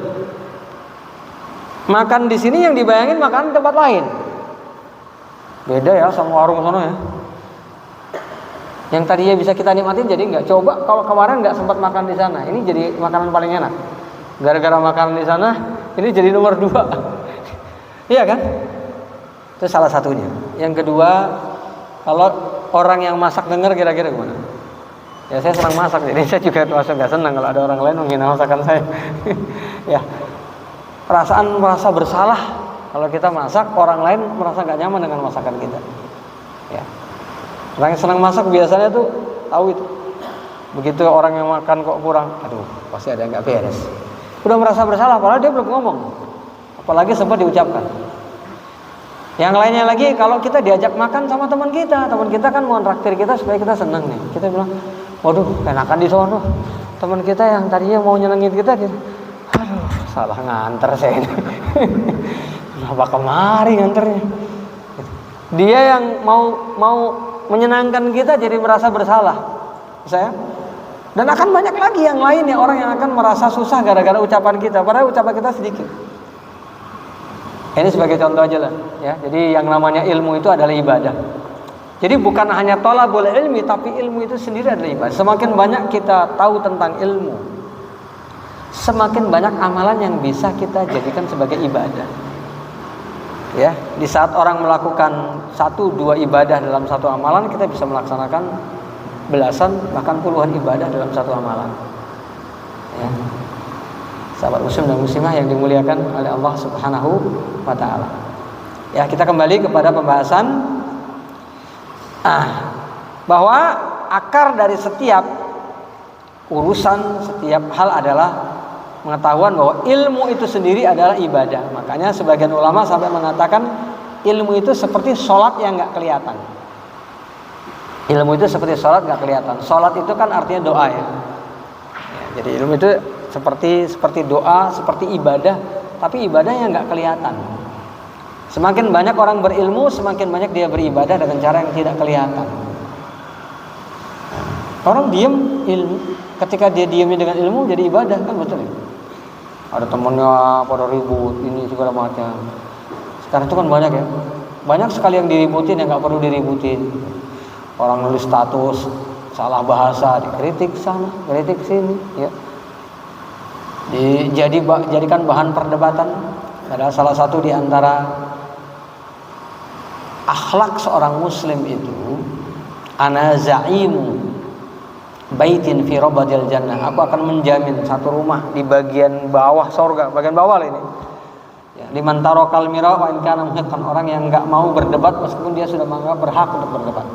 Makan di sini yang dibayangin makan di tempat lain. Beda ya sama warung sana ya. Yang tadinya bisa kita nikmatin jadi enggak. Coba kalau kemarin enggak sempat makan di sana, ini jadi makanan paling enak. Gara-gara makan di sana, ini jadi nomor 2. Iya kan? Itu salah satunya. Yang kedua, kalau orang yang masak dengar kira-kira gimana? Ya saya senang masak, jadi saya juga termasuk nggak senang kalau ada orang lain menghina masakan saya. Ya, perasaan merasa bersalah kalau kita masak, orang lain merasa nggak nyaman dengan masakan kita. Ya, orang yang senang masak biasanya tuh tahu itu. Begitu orang yang makan kok kurang, aduh pasti ada yang nggak beres. Udah merasa bersalah, padahal dia belum ngomong, apalagi sempat diucapkan. Yang lainnya lagi, kalau kita diajak makan sama teman kita kan mau traktir kita supaya kita senang nih. Kita bilang, waduh, enakan di sono. Teman kita yang tadinya mau nyenengin kita, aduh, salah nganter saya ini. Kenapa kemari nganternya? Dia yang mau menyenangkan kita jadi merasa bersalah. Saya. Dan akan banyak lagi yang lainnya orang yang akan merasa susah gara-gara ucapan kita, padahal ucapan kita sedikit. Ini sebagai contoh aja lah, ya. Jadi yang namanya ilmu itu adalah ibadah. Jadi bukan hanya thalabul ilmi, tapi ilmu itu sendiri adalah ibadah. Semakin banyak kita tahu tentang ilmu, semakin banyak amalan yang bisa kita jadikan sebagai ibadah. Ya, di saat orang melakukan 1-2 ibadah dalam satu amalan, kita bisa melaksanakan belasan bahkan puluhan ibadah dalam satu amalan. Ya. Sahabat muslim dan muslimah yang dimuliakan oleh Allah Subhanahu wa taala. Ya, kita kembali kepada pembahasan bahwa akar dari setiap urusan, setiap hal adalah pengetahuan bahwa ilmu itu sendiri adalah ibadah. Makanya sebagian ulama sampai mengatakan ilmu itu seperti sholat yang nggak kelihatan. Ilmu itu seperti sholat nggak kelihatan. Sholat itu kan artinya doa ya. Jadi ilmu itu seperti doa, seperti ibadah, tapi ibadahnya nggak kelihatan. Semakin banyak orang berilmu, semakin banyak dia beribadah dengan cara yang tidak kelihatan. Orang diem ilmu, ketika dia diamnya dengan ilmu jadi ibadah, kan betul ya? Ada temennya pada ribut, ini segala macam. Sekarang itu kan banyak ya, banyak sekali yang diributin yang nggak perlu diributin. Orang nulis status salah bahasa, dikritik sana, kritik sini, ya. Dijadikan bahan perdebatan. Adalah salah satu di antara akhlak seorang muslim itu, ana za'imu baitin fi rabadil jannah. Aku akan menjamin satu rumah di bagian bawah surga, bagian bawah ini. Ya, liman tarakal mira wa in kana muhiqqan, orang yang enggak mau berdebat meskipun dia sudah menganggap berhak untuk berdebat.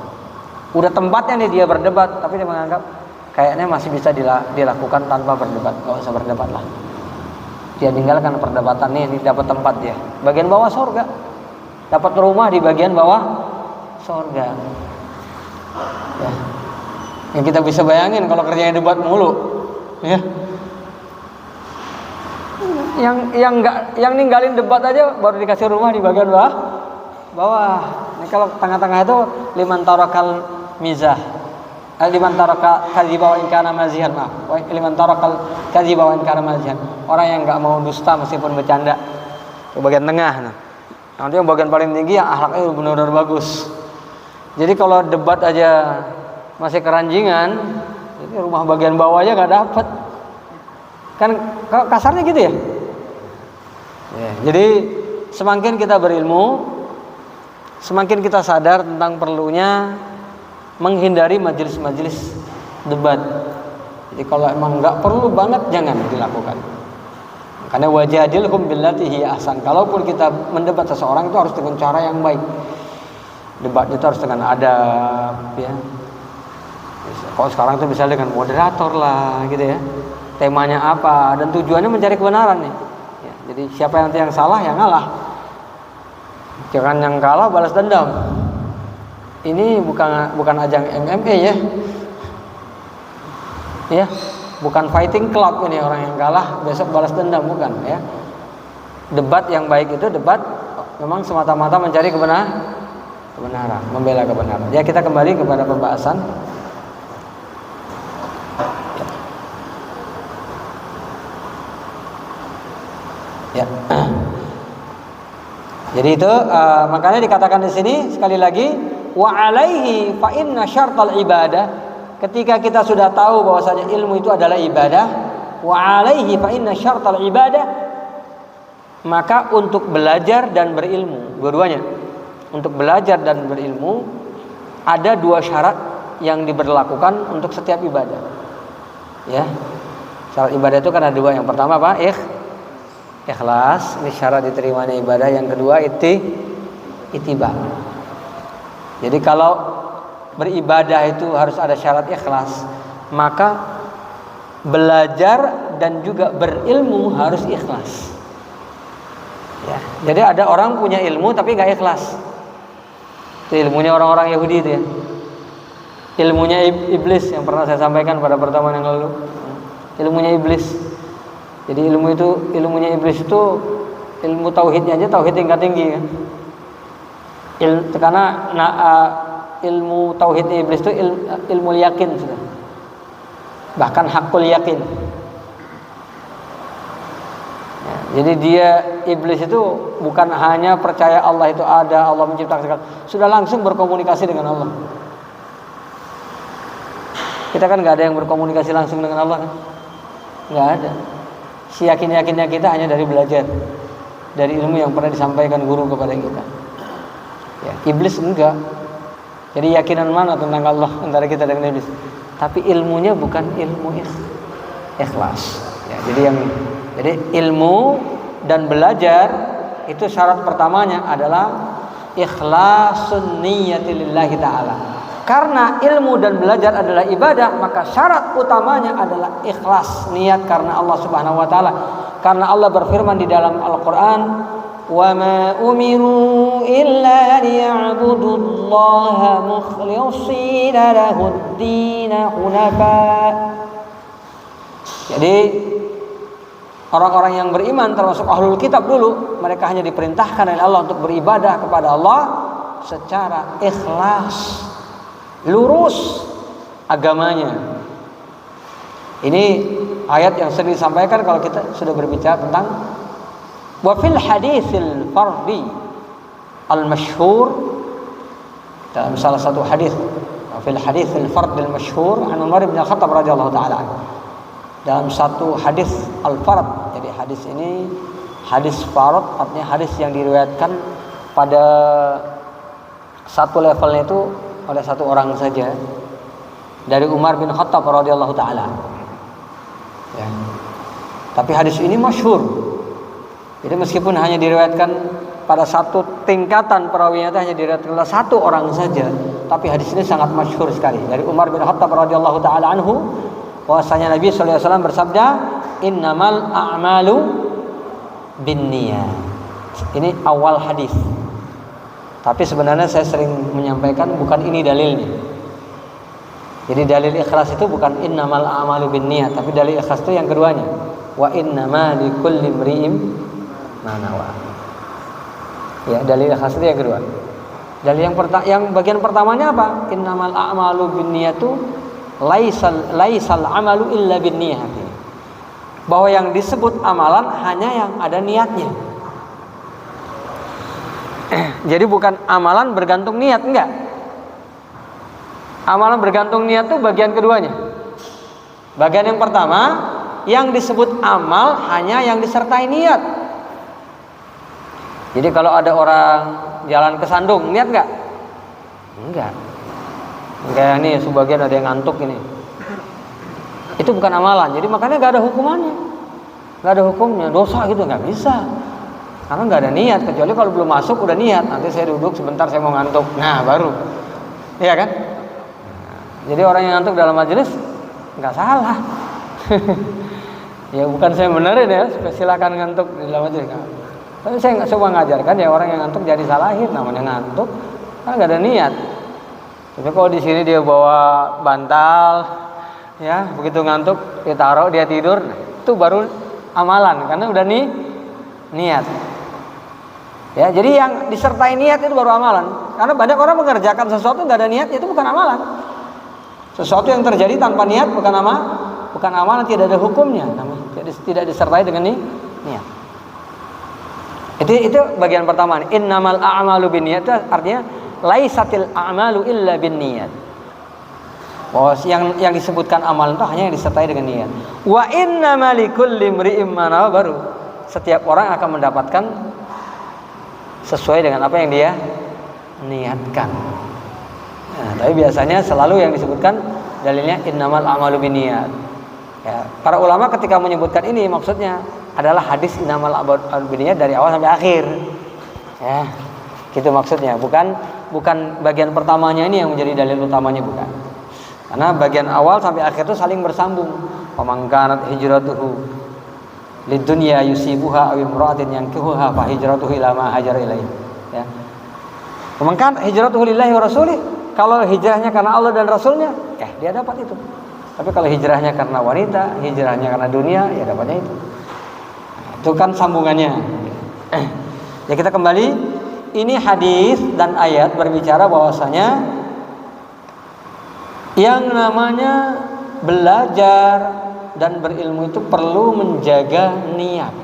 Udah tempatnya nih dia berdebat, tapi dia menganggap kayaknya masih bisa dilakukan tanpa berdebat, enggak usah berdebat lah. Dia tinggalkan perdebatan nih, dapat tempat dia bagian bawah surga, dapat rumah di bagian bawah surga. Ya. Yang kita bisa bayangin kalau kerjanya debat mulu, ya. Yang ninggalin debat aja baru dikasih rumah di bagian bawah. Ini kalau tengah-tengah itu liman tarakal mizah, liman taraka kadziba wa in kana mazihan, liman tarakal kadziba wa in kana mazihan. Orang yang enggak mau dusta meskipun bercanda. Ke bagian tengah. Nah. Nanti yang bagian paling tinggi yang akhlaknya benar-benar bagus. Jadi kalau debat aja masih keranjingan, jadi rumah bagian bawahnya nggak dapat. Kan kasarnya gitu ya. Ya, jadi semakin kita berilmu, semakin kita sadar tentang perlunya menghindari majelis-majelis debat. Jadi kalau emang nggak perlu banget jangan dilakukan. Karena wajadilhum billati hiya ahsan. Kalaupun kita mendebat seseorang itu harus dengan cara yang baik. Debat itu harus dengan adab, ya. Kalau sekarang itu misalnya dengan moderator lah, gitu ya. Temanya apa dan tujuannya mencari kebenaran nih. Ya, jadi siapa nanti yang salah yang ngalah. Jangan yang kalah balas dendam. Ini bukan ajang MMA ya. Ya, bukan fighting club ini, orang yang kalah besok balas dendam, bukan ya. Debat yang baik itu debat memang semata-mata mencari kebenaran, membela kebenaran. Ya, kita kembali kepada pembahasan. Ya. Jadi itu makanya dikatakan di sini sekali lagi wa alaihi fa inna syartal ibadah. Ketika kita sudah tahu bahwasanya ilmu itu adalah ibadah, wa alaihi fa inna syartal ibadah, maka untuk belajar dan berilmu, dua-duanya. Untuk belajar dan berilmu ada dua syarat yang diberlakukan untuk setiap ibadah. Ya. Syarat ibadah itu kan ada dua. Yang pertama apa? Ikhlas, ini syarat diterimanya ibadah. Yang kedua ittiba. Jadi kalau beribadah itu harus ada syarat ikhlas, maka belajar dan juga berilmu harus ikhlas. Ya, Jadi ada orang punya ilmu tapi nggak ikhlas. Itu ilmunya orang-orang Yahudi itu ya. Ilmunya iblis yang pernah saya sampaikan pada pertemuan yang lalu. Ilmunya iblis. Jadi ilmunya iblis itu ilmu tauhidnya aja tauhid tingkat tinggi kan. Karena ilmu tauhidnya iblis itu ilmu yakin sudah. Bahkan hakul yakin. Ya, jadi dia iblis itu bukan hanya percaya Allah itu ada, Allah menciptakan segala, sudah langsung berkomunikasi dengan Allah. Kita kan nggak ada yang berkomunikasi langsung dengan Allah kan? Nggak ada. Si yakin-yakinnya kita hanya dari belajar, dari ilmu yang pernah disampaikan guru kepada kita. Ya, iblis enggak. Jadi yakinan mana tentang Allah antara kita dengan iblis? Tapi ilmunya bukan ilmu ikhlas. Ya, jadi ilmu dan belajar itu syarat pertamanya adalah ikhlasun niyyati lillahi ta'ala. Karena ilmu dan belajar adalah ibadah, maka syarat utamanya adalah ikhlas niat karena Allah Subhanahu wa taala. Karena Allah berfirman di dalam Al-Qur'an, "Wa ma umiru illa liya'budullaha mukhlishina lahud-din hunafa." Jadi orang-orang yang beriman termasuk ahlul kitab dulu, mereka hanya diperintahkan oleh Allah untuk beribadah kepada Allah secara ikhlas, lurus agamanya. Ini ayat yang sering disampaikan kalau kita sudah berbicara tentang wa fil haditsil fardi al masyhur, dalam salah satu hadis, wa fil haditsil fardi al masyhur an Umar bin Khattab radhiyallahu taala anhu. Dalam satu hadis al-fard, jadi hadis ini hadis fard, artinya hadis yang diriwayatkan pada satu levelnya itu oleh satu orang saja, dari Umar bin Khattab radhiyallahu taala. Ya. Tapi hadis ini masyhur. Jadi meskipun hanya diriwayatkan pada satu tingkatan perawinya itu hanya diriwayatkan oleh satu orang saja, tapi hadis ini sangat masyhur sekali dari Umar bin Khattab radhiyallahu taala anhu. Bahwasanya Nabi sallallahu alaihi wasallam bersabda, "Innamal a'malu binniyat." Ini awal hadis. Tapi sebenarnya saya sering menyampaikan bukan ini dalilnya. Jadi dalil ikhlas itu bukan innamal a'malu binniyat, tapi dalil ikhlas itu yang keduanya. Wa innama likulli imri'in ma nawa. Ya, dalil ikhlas itu yang kedua. Dalil yang bagian pertamanya apa? Innamal a'malu binniyatu laisal amalu illa binniyat. Bahwa yang disebut amalan hanya yang ada niatnya. Jadi bukan amalan bergantung niat, enggak. Amalan bergantung niat itu bagian keduanya. Bagian yang pertama, yang disebut amal hanya yang disertai niat. Jadi kalau ada orang jalan ke Sandung, niat enggak? Enggak. Kayak ini sebagian ada yang ngantuk ini. Itu bukan amalan. Jadi makanya nggak ada hukumannya, nggak ada hukumnya, dosa gitu nggak bisa. Karena nggak ada niat. Kecuali kalau belum masuk udah niat. Nanti saya duduk sebentar saya mau ngantuk. Nah baru, iya kan? Jadi orang yang ngantuk dalam majelis nggak salah. Ya bukan saya benerin ya. Silakan ngantuk di dalam majelis. Tapi saya nggak coba ngajarkan ya orang yang ngantuk jadi salahin. Namanya ngantuk, kan nggak ada niat. Tapi kalau di sini dia bawa bantal, ya begitu ngantuk dia taruh dia tidur, nah, itu baru amalan karena udah niat. Ya jadi yang disertai niat itu baru amalan. Karena banyak orang mengerjakan sesuatu nggak ada niat itu bukan amalan. Sesuatu yang terjadi tanpa niat bukan amalan, tidak ada hukumnya, namanya tidak disertai dengan niat. Itu bagian pertama. Innamal a'malu binniyat itu artinya laisatil a'malu illa binniyat. Bahwa yang disebutkan amal itu hanya yang disertai dengan niat. Wa innamal likulli imri'in ma nawa, baru setiap orang akan mendapatkan sesuai dengan apa yang dia niatkan. Nah, tapi biasanya selalu yang disebutkan dalilnya innamal a'malu binniyat. Ya, para ulama ketika menyebutkan ini maksudnya adalah hadis innamal a'malu binniyat dari awal sampai akhir. Ya, gitu maksudnya, bukan bagian pertamanya ini yang menjadi dalil utamanya, bukan. Karena bagian awal sampai akhir itu saling bersambung. Pamangkanat hijratuhu lidunya yusibuha aw imra'atin yankihuha fa hijratuhu ila ma hajara ilaihi. Ya. Maka hijratuhu lillahi wa rasulih, kalau hijrahnya karena Allah dan Rasulnya, dia dapat itu. Tapi kalau hijrahnya karena wanita, hijrahnya karena dunia, ya dapatnya itu. Itu kan sambungannya. Ya kita kembali, ini hadis dan ayat berbicara bahwasanya yang namanya belajar dan berilmu itu perlu menjaga niat.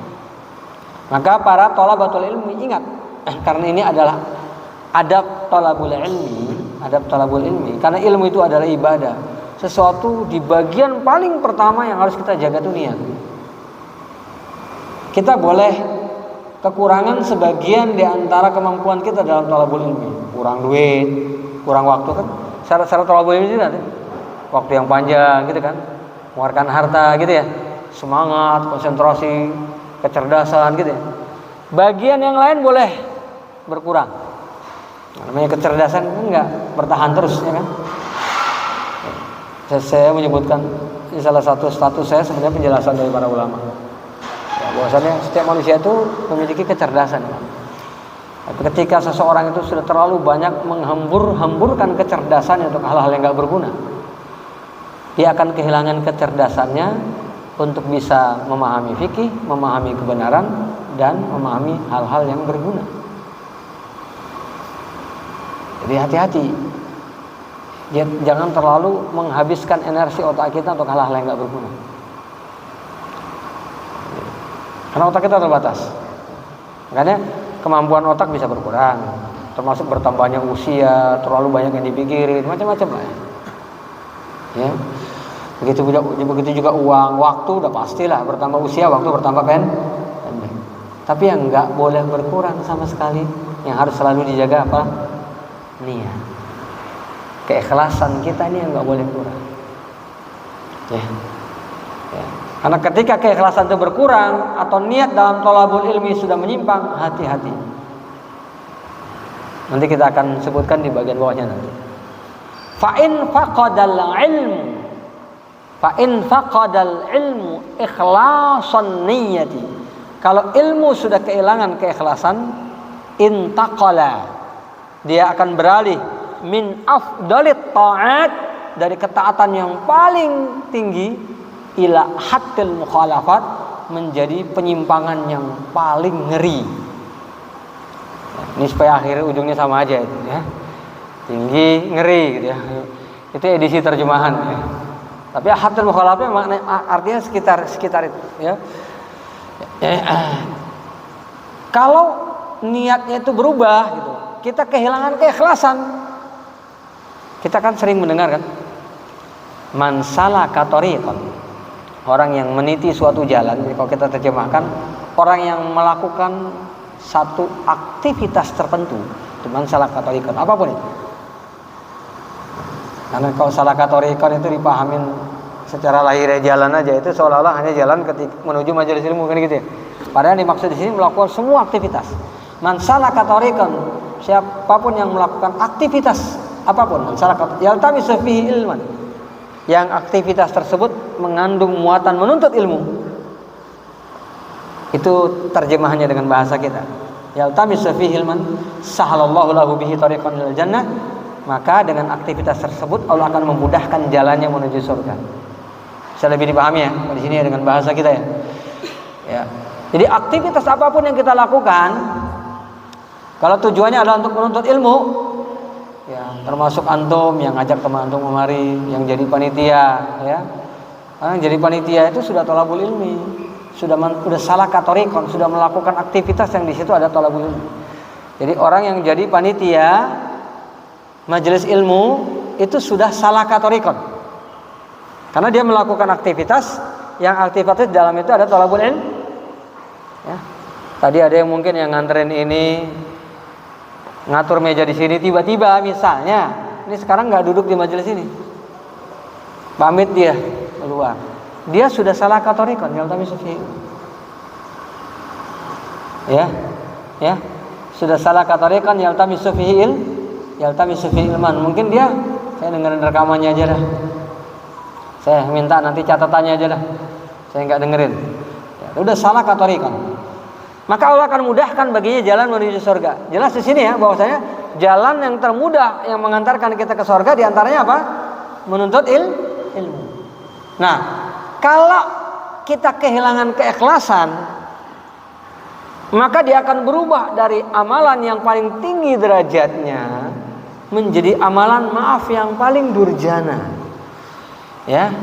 Maka para thalabatul ilmi ingat, karena ini adalah adab thalabul ilmi, karena ilmu itu adalah ibadah. Sesuatu di bagian paling pertama yang harus kita jaga itu niat. Kita boleh kekurangan sebagian di antara kemampuan kita dalam thalabul ilmi, kurang duit, kurang waktu kan. Syarat-syarat thalabul ilmi itu ada. Waktu yang panjang gitu kan, mengeluarkan harta gitu ya, semangat, konsentrasi, kecerdasan gitu ya. Bagian yang lain boleh berkurang. Namanya kecerdasan enggak bertahan terus ya kan. Saya menyebutkan ini salah satu status saya sebenarnya penjelasan dari para ulama. Ya, bahwasanya setiap manusia itu memiliki kecerdasan. Tapi ketika seseorang itu sudah terlalu banyak hamburkan kecerdasannya untuk hal-hal yang enggak berguna, dia akan kehilangan kecerdasannya untuk bisa memahami fikih, memahami kebenaran, dan memahami hal-hal yang berguna. Jadi hati-hati, jangan terlalu menghabiskan energi otak kita untuk hal-hal yang nggak berguna. Karena otak kita terbatas. Makanya kemampuan otak bisa berkurang, termasuk bertambahnya usia, terlalu banyak yang dipikirin, macam-macam lah. Ya. Begitu juga uang, waktu udah pastilah bertambah usia, waktu bertambah pendek. Tapi yang nggak boleh berkurang sama sekali, yang harus selalu dijaga apa? Niat. Keikhlasan kita ini yang nggak boleh kurang. Ya. Karena ketika keikhlasan itu berkurang atau niat dalam thalabul ilmi sudah menyimpang, hati-hati. Nanti kita akan sebutkan di bagian bawahnya nanti. Fa'in faqadal ilmu ikhlasan niyati. Kalau ilmu sudah kehilangan keikhlasan, intaqala, dia akan beralih min afdalit ta'at, dari ketaatan yang paling tinggi, ila haddil mukhalafat, menjadi penyimpangan yang paling ngeri. Ini supaya akhir ujungnya sama aja itu ya. Tinggi, ngeri gitu ya. Itu edisi terjemahan ya. Tapi haddil mukhalafat maknanya artinya sekitar itu ya. Kalau niatnya itu berubah gitu, kita kehilangan keikhlasan. Kita kan sering mendengar kan, man salaka tariqan, orang yang meniti suatu jalan. Jadi kalau kita terjemahkan, orang yang melakukan satu aktivitas tertentu, itu man salaka tariqan, apapun itu. Karena kalau salaka tariqan itu dipahamin secara lahirnya jalan aja, itu seolah-olah hanya jalan ketika menuju majelis ilmu kan gitu ya. Padahal dimaksud di sini melakukan semua aktivitas. Man salaka tariqan, siapapun yang melakukan aktivitas apapun, man salaka yaltamisu fihi ilman, yang aktivitas tersebut mengandung muatan menuntut ilmu. Itu terjemahannya dengan bahasa kita. Yaltamisu fihi ilman, sahalallahu lahu bihi tariqan ilal jannah, maka dengan aktivitas tersebut Allah akan memudahkan jalannya menuju surga. Bisa lebih dipahami ya di sini ya dengan bahasa kita ya. Ya. Jadi aktivitas apapun yang kita lakukan, kalau tujuannya adalah untuk menuntut ilmu, ya termasuk antum yang ngajak teman antum kemari, yang jadi panitia, ya. Yang jadi panitia itu sudah thalabul ilmi, sudah salaka tariqan, sudah melakukan aktivitas yang di situ ada thalabul ilmi. Jadi orang yang jadi panitia majelis ilmu itu sudah salaka tariqan, karena dia melakukan aktivitas yang aktivitas dalam itu ada thalabul ilmi. Ya. Tadi ada yang mungkin yang nganterin ini, ngatur meja di sini, tiba-tiba misalnya ini sekarang nggak duduk di majelis ini, pamit dia keluar, dia sudah salah katorikon yaltamisu fihi, ya sudah salah katorikon yaltamisu fihi ilman. Mungkin dia, saya dengerin rekamannya aja dah, saya minta nanti catatannya aja dah, saya nggak dengerin. Ya, udah salah katorikan. Maka Allah akan mudahkan baginya jalan menuju surga. Jelas di sini ya bahwasanya jalan yang termudah yang mengantarkan kita ke surga diantaranya apa? Menuntut ilmu. Nah, kalau kita kehilangan keikhlasan, maka dia akan berubah dari amalan yang paling tinggi derajatnya menjadi amalan maaf yang paling durjana. Ya.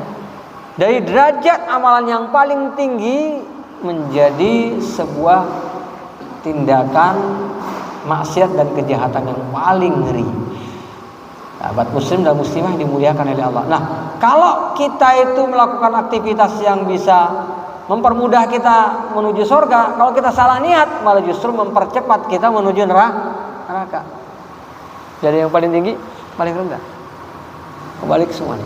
Dari derajat amalan yang paling tinggi menjadi sebuah tindakan maksiat dan kejahatan yang paling ngeri. Sahabat muslim dan muslimah dimuliakan oleh Allah. Nah, kalau kita itu melakukan aktivitas yang bisa mempermudah kita menuju surga, kalau kita salah niat malah justru mempercepat kita menuju neraka. Jadi yang paling tinggi, paling rendah. Kebalik semuanya.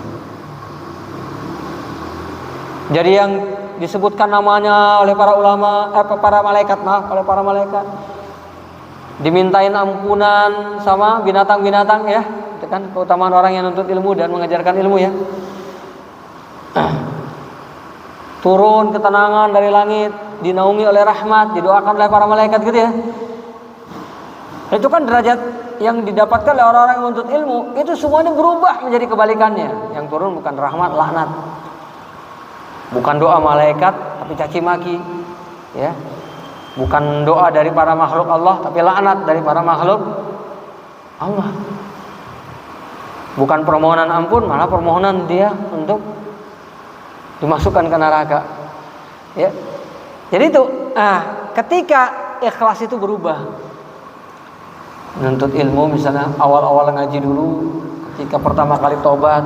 Jadi yang disebutkan namanya oleh para ulama, oleh para malaikat, dimintain ampunan sama binatang-binatang ya, itu kan keutamaan orang yang nuntut ilmu dan mengajarkan ilmu ya. Turun ketenangan dari langit, dinaungi oleh rahmat, didoakan oleh para malaikat gitu ya. Itu kan derajat yang didapatkan oleh orang-orang yang menuntut ilmu, itu semuanya berubah menjadi kebalikannya. Yang turun bukan rahmat, laknat. Bukan doa malaikat tapi caci maki, ya. Bukan doa dari para makhluk Allah tapi laknat dari para makhluk Allah. Bukan permohonan ampun malah permohonan dia untuk dimasukkan ke neraka. Ya. Jadi itu, ketika ikhlas itu berubah. Menuntut ilmu misalnya awal-awal ngaji dulu, ketika pertama kali tobat,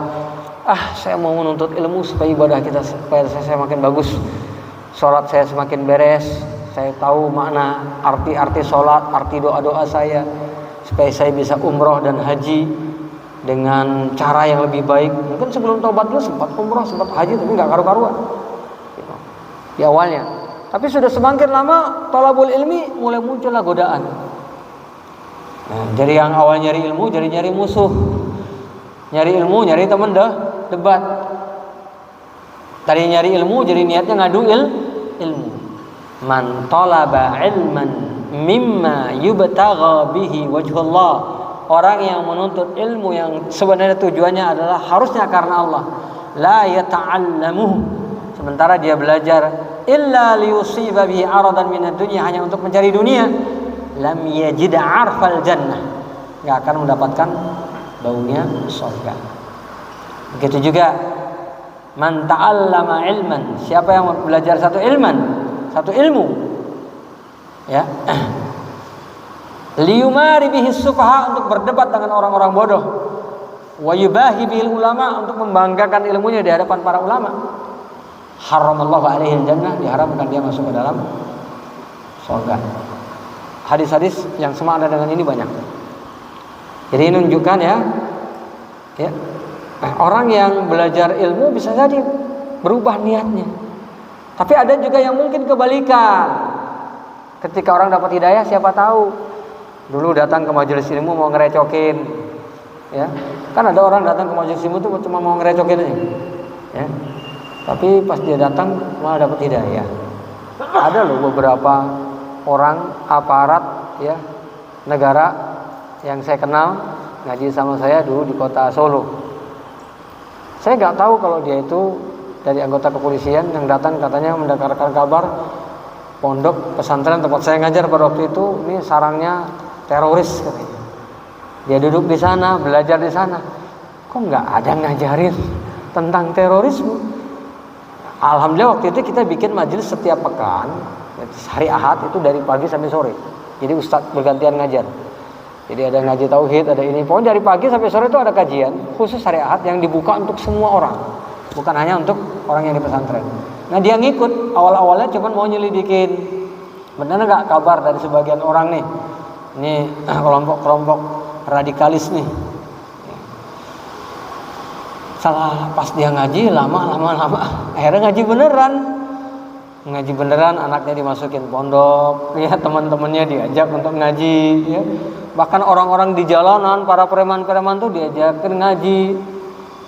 saya mau menuntut ilmu supaya ibadah kita supaya saya makin bagus, sholat saya semakin beres, saya tahu makna arti sholat, arti doa-doa saya, supaya saya bisa umroh dan haji dengan cara yang lebih baik. Mungkin sebelum tobat dulu sempat umroh, sempat haji tapi nggak karu-karuan di awalnya. Tapi sudah semakin lama thalabul ilmi mulai muncullah godaan. Nah, jadi yang awal nyari ilmu jadi nyari musuh. Nyari ilmu, nyari teman debat. Tadi nyari ilmu jadi niatnya ngadu ilmu. Man talaba ilman mimma yubtagha bihi wajhullah. Orang yang menuntut ilmu yang sebenarnya tujuannya adalah harusnya karena Allah. La yata'allamuhu. Sementara dia belajar illa liyusiba bihi aradan minad dunya, hanya untuk mencari dunia. Lam yajid 'arfal jannah. Enggak akan mendapatkan baunya surga. Begitu juga man ta'allama ilman, siapa yang belajar satu ilmu ya, liyumari bihi sufaha, untuk berdebat dengan orang-orang bodoh, wa yubahi bihil ulama, untuk membanggakan ilmunya di hadapan para ulama, haramallahu alaihi jannah, diharamkan dia masuk ke dalam surga. Hadis-hadis yang semakna dengan ini banyak. Jadi ini menunjukkan ya, orang yang belajar ilmu bisa jadi berubah niatnya. Tapi ada juga yang mungkin kebalikan. Ketika orang dapat hidayah, siapa tahu dulu datang ke majelis ilmu mau ngerecokin, ya. Kan ada orang datang ke majelis ilmu itu cuma mau ngerecokin aja, ya. Tapi pas dia datang malah dapat hidayah. Ada loh beberapa orang aparat ya negara yang saya kenal ngaji sama saya dulu di kota Solo. Saya nggak tahu kalau dia itu dari anggota kepolisian yang datang katanya mendapatkan kabar pondok pesantren tempat saya ngajar pada waktu itu ini sarangnya teroris katanya. Dia duduk di sana, belajar di sana. Kok nggak ada ngajarin tentang terorisme? Alhamdulillah waktu itu kita bikin majelis setiap pekan, hari Ahad itu dari pagi sampai sore. Jadi ustadz bergantian ngajar. Jadi ada ngaji tauhid, ada ini. Pokoknya dari pagi sampai sore itu ada kajian khusus hari Ahad yang dibuka untuk semua orang, bukan hanya untuk orang yang di pesantren. Nah dia ngikut awal-awalnya cuma mau nyelidikin benar nggak kabar dari sebagian orang nih, ini kelompok-kelompok radikalis nih. Salah pas dia ngaji lama, akhirnya ngaji beneran, anaknya dimasukin pondok, ya teman-temannya diajak untuk ngaji, ya. Bahkan orang-orang di jalanan, para preman-preman tuh diajakin ngaji.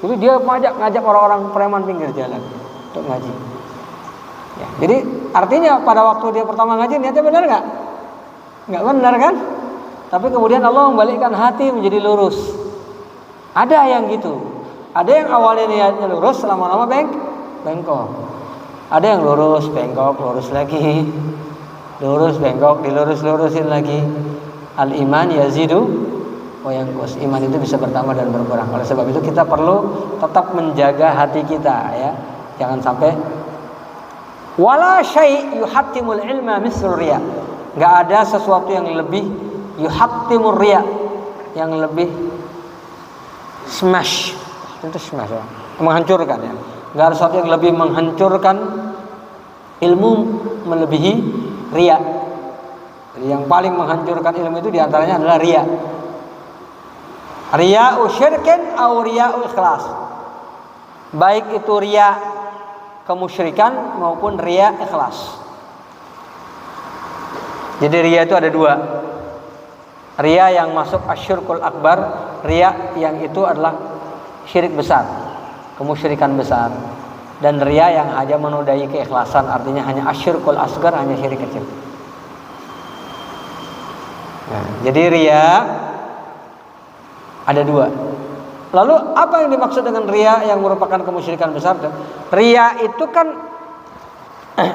Jadi dia ngajak orang-orang preman pinggir jalan untuk ngaji. Ya, jadi artinya pada waktu dia pertama ngaji niatnya benar nggak? Nggak benar kan? Tapi kemudian Allah membalikkan hati menjadi lurus. Ada yang gitu. Ada yang awalnya niatnya lurus, lama-lama bengkok. Ada yang lurus, bengkok, lurus lagi. Lurus, bengkok, dilurus-lurusin lagi. Al-iman yazidu wa yanqus. Iman itu bisa bertambah dan berkurang. Oleh sebab itu kita perlu tetap menjaga hati kita, ya. Jangan sampai wala syai' yuhattimul ilma mislu riya. Enggak ada sesuatu yang lebih yuhattimur riya, yang lebih smash. Itu smash ya. Menghancurkan ya. Enggak ada sesuatu yang lebih menghancurkan ilmu melebihi riya. Jadi yang paling menghancurkan ilmu itu diantaranya adalah riya. Riya'u syirkin au riya'u ikhlas. Baik itu riya kemusyrikan maupun riya ikhlas. Jadi riya itu ada dua. Riya yang masuk asyirkul akbar, riya yang itu adalah syirik besar, kemusyrikan besar. Dan riya yang hanya menodai keikhlasan, artinya hanya asyirkul asgar, hanya syirik kecil. Nah, jadi riya ada dua. Lalu apa yang dimaksud dengan riya yang merupakan kemusyrikan besar? Riya itu kan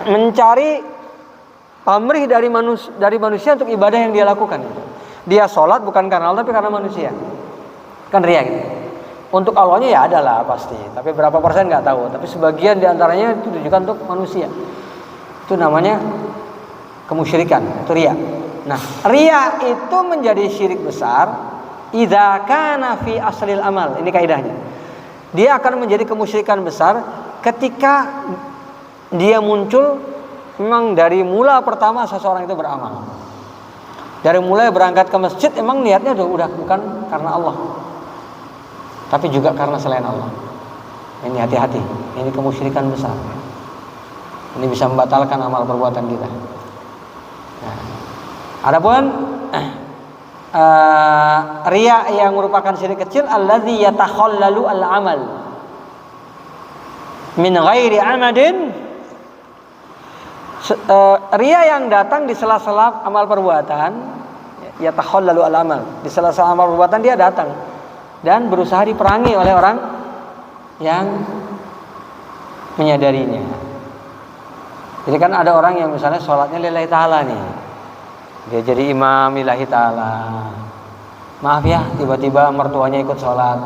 mencari pamrih dari manusia untuk ibadah yang dia lakukan. Dia sholat bukan karena Allah tapi karena manusia. Kan riya gitu. Untuk Allahnya ya adalah pasti, tapi berapa persen nggak tahu. Tapi sebagian diantaranya itu ditujukan untuk manusia. Itu namanya kemusyrikan, itu riya. Nah, riya itu menjadi syirik besar idza kana fi aslil amal. Ini kaidahnya. Dia akan menjadi kemusyrikan besar ketika dia muncul memang dari mula pertama seseorang itu beramal. Dari mulai berangkat ke masjid emang niatnya udah bukan karena Allah, tapi juga karena selain Allah. Ini hati-hati. Ini kemusyrikan besar. Ini bisa membatalkan amal perbuatan kita. Nah, adapun riya yang merupakan syirik kecil, alladzi yatakhallalu al-amal min ghairi amadin. Riya yang datang di sela-sela amal perbuatan, yatakhallalu al-amal, di sela-sela amal perbuatan dia datang dan berusaha diperangi oleh orang yang menyadarinya. Jadi kan ada orang yang misalnya sholatnya lillahi ta'ala nih, dia jadi imam lillahi ta'ala. Maaf ya, tiba-tiba mertuanya ikut sholat,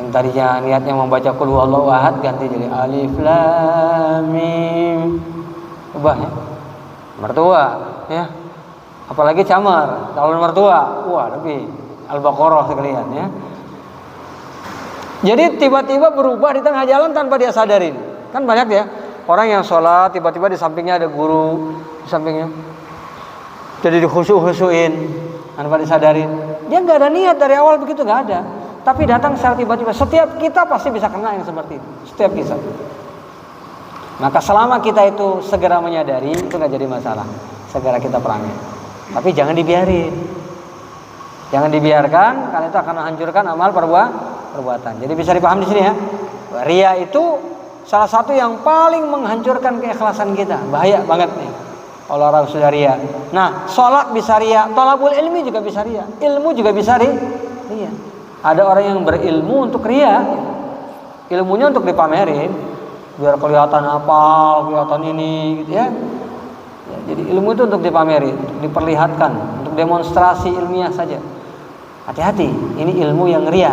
yang tadinya niatnya membaca qul huwallahu ahad ganti jadi alif lam mim. Ubah ya, mertua ya, apalagi camar calon mertua, wah lebih Al-Baqarah sekalian ya. Jadi tiba-tiba berubah di tengah jalan tanpa dia sadarin. Kan banyak ya orang yang sholat tiba-tiba di sampingnya ada guru di sampingnya, jadi dikhusyuk-khusyuin tanpa disadarin. Dia nggak ada niat dari awal begitu, nggak ada. Tapi datang secara tiba-tiba. Setiap kita pasti bisa kena yang seperti itu. Setiap kita. Maka selama kita itu segera menyadari, itu nggak jadi masalah. Segera kita perangi. Tapi jangan dibiarin. Jangan dibiarkan, karena itu akan menghancurkan amal perbuatan. Jadi bisa dipahami di sini ya. Riya itu salah satu yang paling menghancurkan keikhlasan kita. Bahaya banget nih kalau orang sudah riya. Nah, sholat bisa riya, thalabul ilmi juga bisa riya, ilmu juga bisa riya. Ada orang yang berilmu untuk riya, ilmunya untuk dipamerin, biar kelihatan hafal, kelihatan ini, gitu ya. Jadi ilmu itu untuk dipamerin, untuk diperlihatkan, untuk demonstrasi ilmiah saja. Hati-hati, ini ilmu yang riya.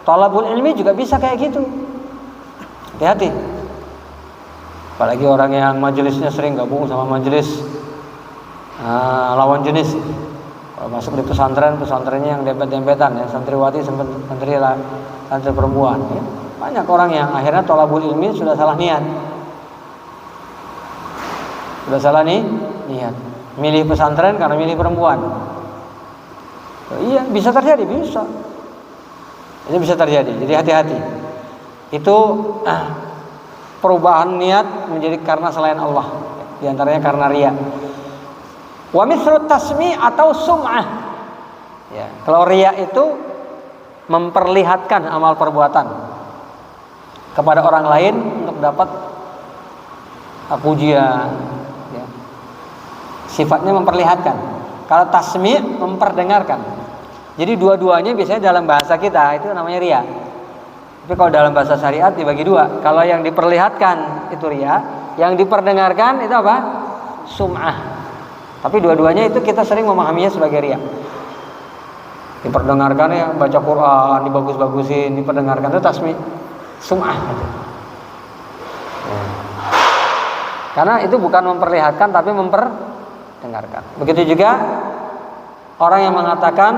Thalabul ilmi juga bisa kayak gitu. Hati-hati. Apalagi orang yang majelisnya sering gabung sama majelis lawan jenis. Kalau masuk di pesantrennya yang dempet-dempetan ya, santriwati santri perempuan ya. Banyak orang yang akhirnya thalabul ilmi sudah salah niat. Sudah salah niat. Milih pesantren karena milih perempuan. Iya, bisa terjadi, bisa. Itu bisa terjadi. Jadi hati-hati. Itu perubahan niat menjadi karena selain Allah, di antaranya karena riya. Wa mithlu tasmi' atau sum'ah. Ya, kalau riya itu memperlihatkan amal perbuatan kepada orang lain untuk dapat pujian, ya. Sifatnya memperlihatkan. Kalau tasmi' memperdengarkan. Jadi dua-duanya biasanya dalam bahasa kita itu namanya riya. Tapi kalau dalam bahasa syariat dibagi dua. Kalau yang diperlihatkan itu riya, yang diperdengarkan itu apa? Sum'ah. Tapi dua-duanya itu kita sering memahaminya sebagai riya. Diperdengarkan ya baca Quran, dibagus-bagusin, diperdengarkan itu tasmi', sum'ah. Karena itu bukan memperlihatkan tapi memperdengarkan. Begitu juga orang yang mengatakan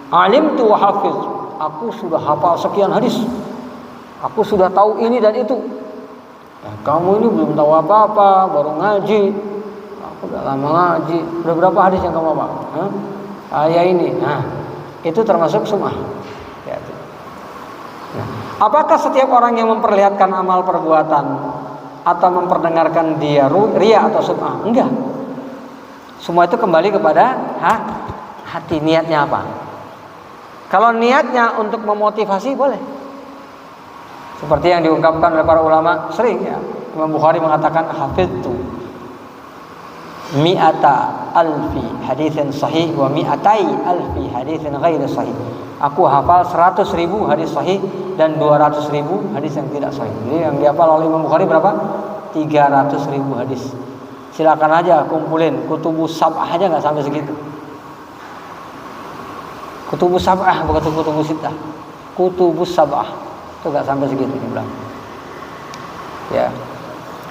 alimtu wa hafiz, aku sudah hafal sekian hadis, aku sudah tahu ini dan itu. Kamu ini belum tahu apa-apa, baru ngaji. Aku udah lama ngaji. Udah berapa hadis yang kamu hafal? Ya ini. Nah, itu termasuk sum'ah. Ya, nah, apakah setiap orang yang memperlihatkan amal perbuatan atau memperdengarkan dia riya atau sum'ah? Enggak. Semua itu kembali kepada hati, niatnya apa. Kalau niatnya untuk memotivasi boleh. Seperti yang diungkapkan oleh para ulama sering ya. Imam Bukhari mengatakan hafidtu mi'ata alfi haditsin sahih wa mi'atai alfi haditsin ghairi sahih. Aku hafal 100.000 hadis sahih dan 200.000 hadis yang tidak sahih. Jadi yang dihafal oleh Imam Bukhari berapa? 300.000 hadis. Silakan aja kumpulin kutubus sab'ah aja nggak sampai segitu. Kutubus sab'ah bukan kutubus sittah. Kutubus sab'ah itu nggak sampai segitu dibilang. Ya.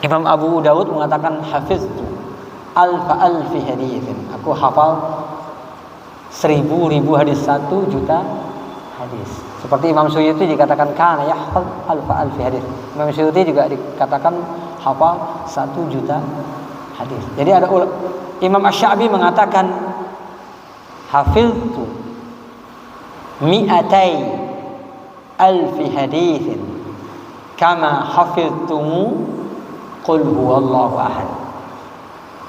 Imam Abu Dawud mengatakan hafiztu alfi haditsin. Aku hafal 1.000 hadis, 1 juta hadis. Seperti Imam Suyuti dikatakan kana yahfaz alfi hadis. Imam Suyuti juga dikatakan hafal 1 juta hadis. Jadi ada Imam Asy-Sya'bi mengatakan hafiztu mi'atai alfi haditsin kama hafiztumu qul huwallahu ahad.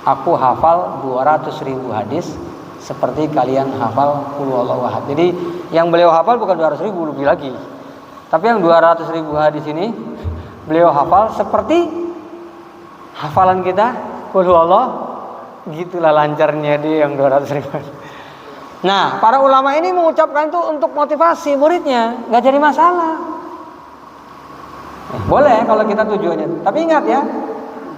Aku hafal 200.000 hadis seperti kalian hafal qul huwallahu ahad. Jadi yang beliau hafal bukan 200.000 lebih lagi. Tapi yang 200.000 hadis ini beliau hafal seperti hafalan kita qul huwallahu. Gitulah lancarnya dia yang 200.000. Nah, para ulama ini mengucapkan itu untuk motivasi muridnya, nggak jadi masalah. Boleh kalau kita tujuannya. Tapi ingat ya,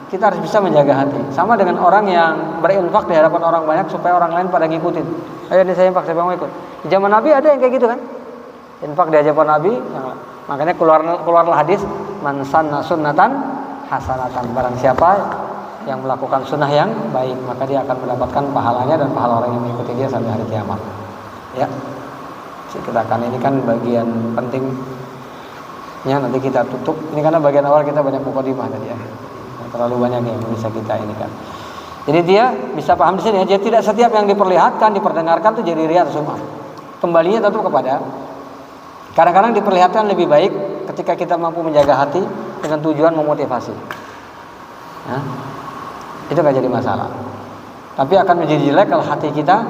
kita harus bisa menjaga hati. Sama dengan orang yang berinfak di hadapan orang banyak supaya orang lain pada ngikutin. Ayo nih saya infak, siapa yang mau ikut? Di zaman Nabi ada yang kayak gitu kan? Infak di hadapan Nabi, makanya keluarlah hadis man sanna sunnatan hasanatan. Barang siapa yang melakukan sunnah yang baik, maka dia akan mendapatkan pahalanya dan pahala orang yang mengikuti dia sampai hari kiamat. Ya, kita akan ini kan bagian pentingnya nanti kita tutup. Ini karena bagian awal kita banyak mukadimah tadi ya, terlalu banyak yang bisa kita ini kan. Jadi dia bisa paham di sini ya. Jadi tidak setiap yang diperlihatkan, diperdengarkan itu jadi riya atau sum'ah. Kembalinya tentu kepada kadang-kadang diperlihatkan lebih baik ketika kita mampu menjaga hati dengan tujuan memotivasi. Nah, itu gak jadi masalah. Tapi akan menjadi jelek kalau hati kita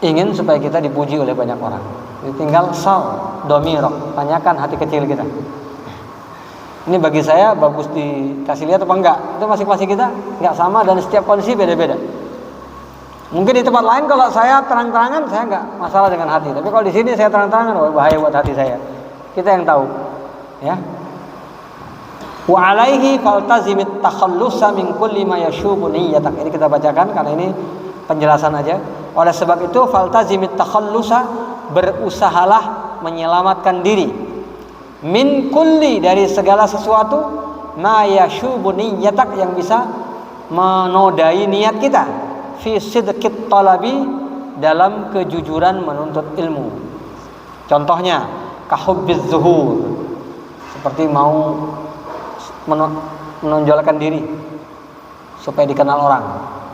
ingin supaya kita dipuji oleh banyak orang. Jadi tinggal domirok, tanyakan hati kecil kita. Ini bagi saya bagus dikasih lihat apa enggak? Itu masing-masing kita enggak sama dan setiap kondisi beda-beda. Mungkin di tempat lain kalau saya terang-terangan saya enggak masalah dengan hati. Tapi kalau di sini saya terang-terangan bahaya buat hati saya. Kita yang tahu. Ya. Wa alaihi faltazimit takhallusa min kulli ma yashubu niyyatak. Ini kita bacakan karena ini penjelasan aja. Oleh sebab itu faltazimit takhallusa, berusahalah menyelamatkan diri min kulli, dari segala sesuatu ma yashubu niyyatak, yang bisa menodai niat kita fi sidqit talabi, dalam kejujuran menuntut ilmu. Contohnya kahubbiz zuhur, seperti mau menonjolkan diri supaya dikenal orang,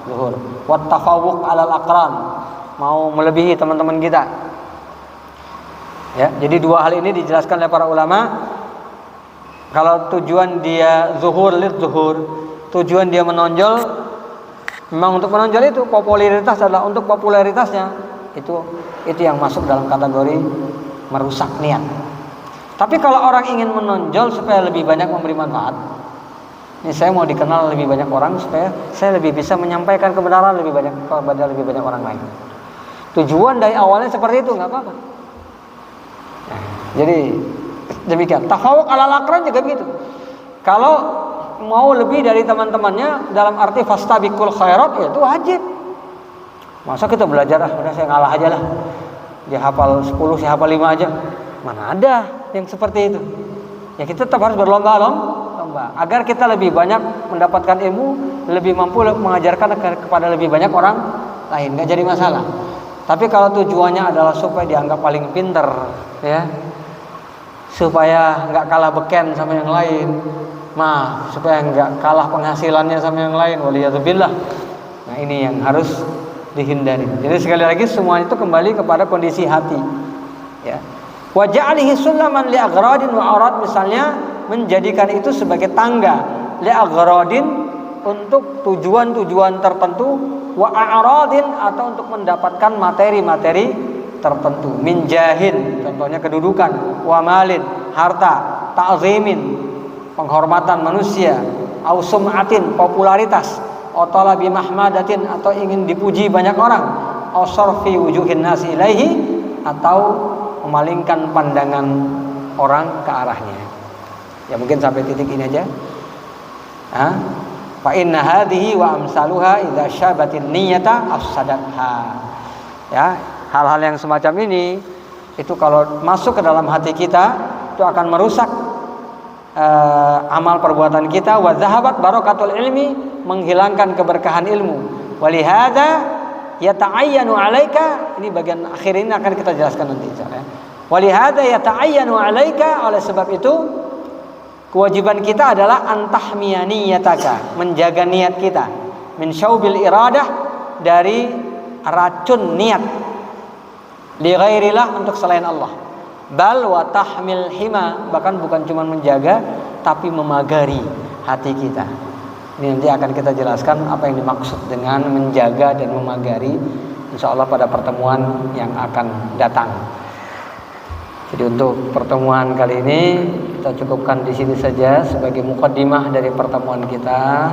zuhur. Wat tafawuq alal aqran, mau melebihi teman-teman kita. Ya, jadi dua hal ini dijelaskan oleh para ulama. Kalau tujuan dia zuhur lid zuhur, tujuan dia menonjol, memang untuk menonjol itu popularitas adalah untuk popularitasnya, itu yang masuk dalam kategori merusak niat. Tapi kalau orang ingin menonjol supaya lebih banyak memberi manfaat, Ini saya mau dikenal lebih banyak orang supaya saya lebih bisa menyampaikan kebenaran lebih banyak kepada lebih banyak orang lain. Tujuan dari awalnya seperti itu, nggak apa-apa. Nah, jadi demikian. Tafawuq alal aqran juga begitu. Kalau mau lebih dari teman-temannya dalam arti fastabiqul khairat, ya itu wajib. Masa kita belajar udah saya ngalah aja lah. Dia hafal 10, saya hafal 5 aja. Mana ada yang seperti itu. Ya kita tetap harus berlomba-lomba agar kita lebih banyak mendapatkan ilmu, lebih mampu mengajarkan kepada lebih banyak orang lain, nggak jadi masalah. Tapi kalau tujuannya adalah supaya dianggap paling pinter, ya, supaya nggak kalah beken sama yang lain, supaya nggak kalah penghasilannya sama yang lain, waliyadzubillah. Nah ini yang harus dihindari. Jadi sekali lagi semuanya itu kembali kepada kondisi hati, ya. Wa ja'alihi sulaman li aghradin wa arad, misalnya menjadikan itu sebagai tangga li aghradin untuk tujuan-tujuan tertentu, wa a'radin atau untuk mendapatkan materi-materi tertentu, min jahin contohnya kedudukan, wa malin harta, ta'zimin penghormatan manusia, au sum'atin popularitas, au talabi mahmadatin atau ingin dipuji banyak orang, au sarfi wujuhin nasi ilaihi atau memalingkan pandangan orang ke arahnya. Ya mungkin sampai titik ini aja. Fa inna hadhihi wa amsaluha idza syabatin niyata afsadatha. Ya, hal-hal yang semacam ini itu kalau masuk ke dalam hati kita itu akan merusak amal perbuatan kita, wa zahabat barakatul ilmi, menghilangkan keberkahan ilmu. Walihada yata'ayyanu 'alaika, ini bagian akhir ini akan kita jelaskan nanti insyaallah. Walihada yata'ayyanu 'alaika, oleh sebab itu kewajiban kita adalah antahmiya niyataka, menjaga niat kita, min syaubil iradah, dari racun niat, li ghairillah, untuk selain Allah, bal wa tahmil hima, bahkan bukan cuma menjaga tapi memagari hati kita. Ini nanti akan kita jelaskan apa yang dimaksud dengan menjaga dan memagari, insyaallah pada pertemuan yang akan datang. Jadi untuk pertemuan kali ini kita cukupkan di sini saja sebagai mukaddimah dari pertemuan kita.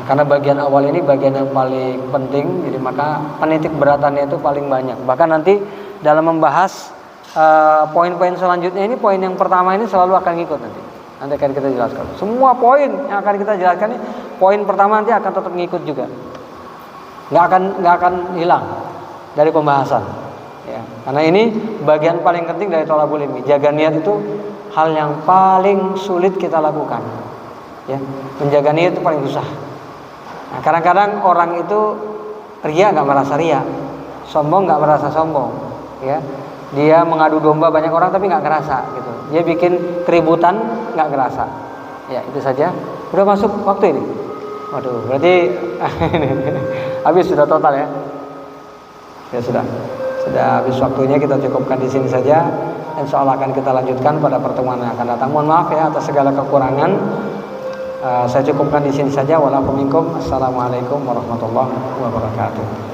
Karena bagian awal ini bagian yang paling penting, jadi maka penitik beratannya itu paling banyak. Bahkan nanti dalam membahas poin-poin selanjutnya ini, poin yang pertama ini selalu akan ngikut nanti akan kita jelaskan. Semua poin yang akan kita jelaskan ini, poin pertama nanti akan tetap ngikut juga. Nggak akan hilang dari pembahasan. Ya, karena ini bagian paling penting dari thalabul ilmi. Jaga niat itu hal yang paling sulit kita lakukan. Ya, menjaga niat itu paling susah. Nah, kadang-kadang orang itu ria nggak merasa ria, sombong nggak merasa sombong. Ya, dia mengadu domba banyak orang tapi nggak ngerasa gitu. Dia bikin keributan nggak ngerasa. Ya itu saja. Udah masuk waktu ini. Waduh, berarti habis sudah total ya. Ya sudah habis waktunya, kita cukupkan di sini saja. Insyaallah akan kita lanjutkan pada pertemuan yang akan datang. Mohon maaf ya atas segala kekurangan. Saya cukupkan di sini saja. Walakum minkum. Assalamualaikum warahmatullahi wabarakatuh.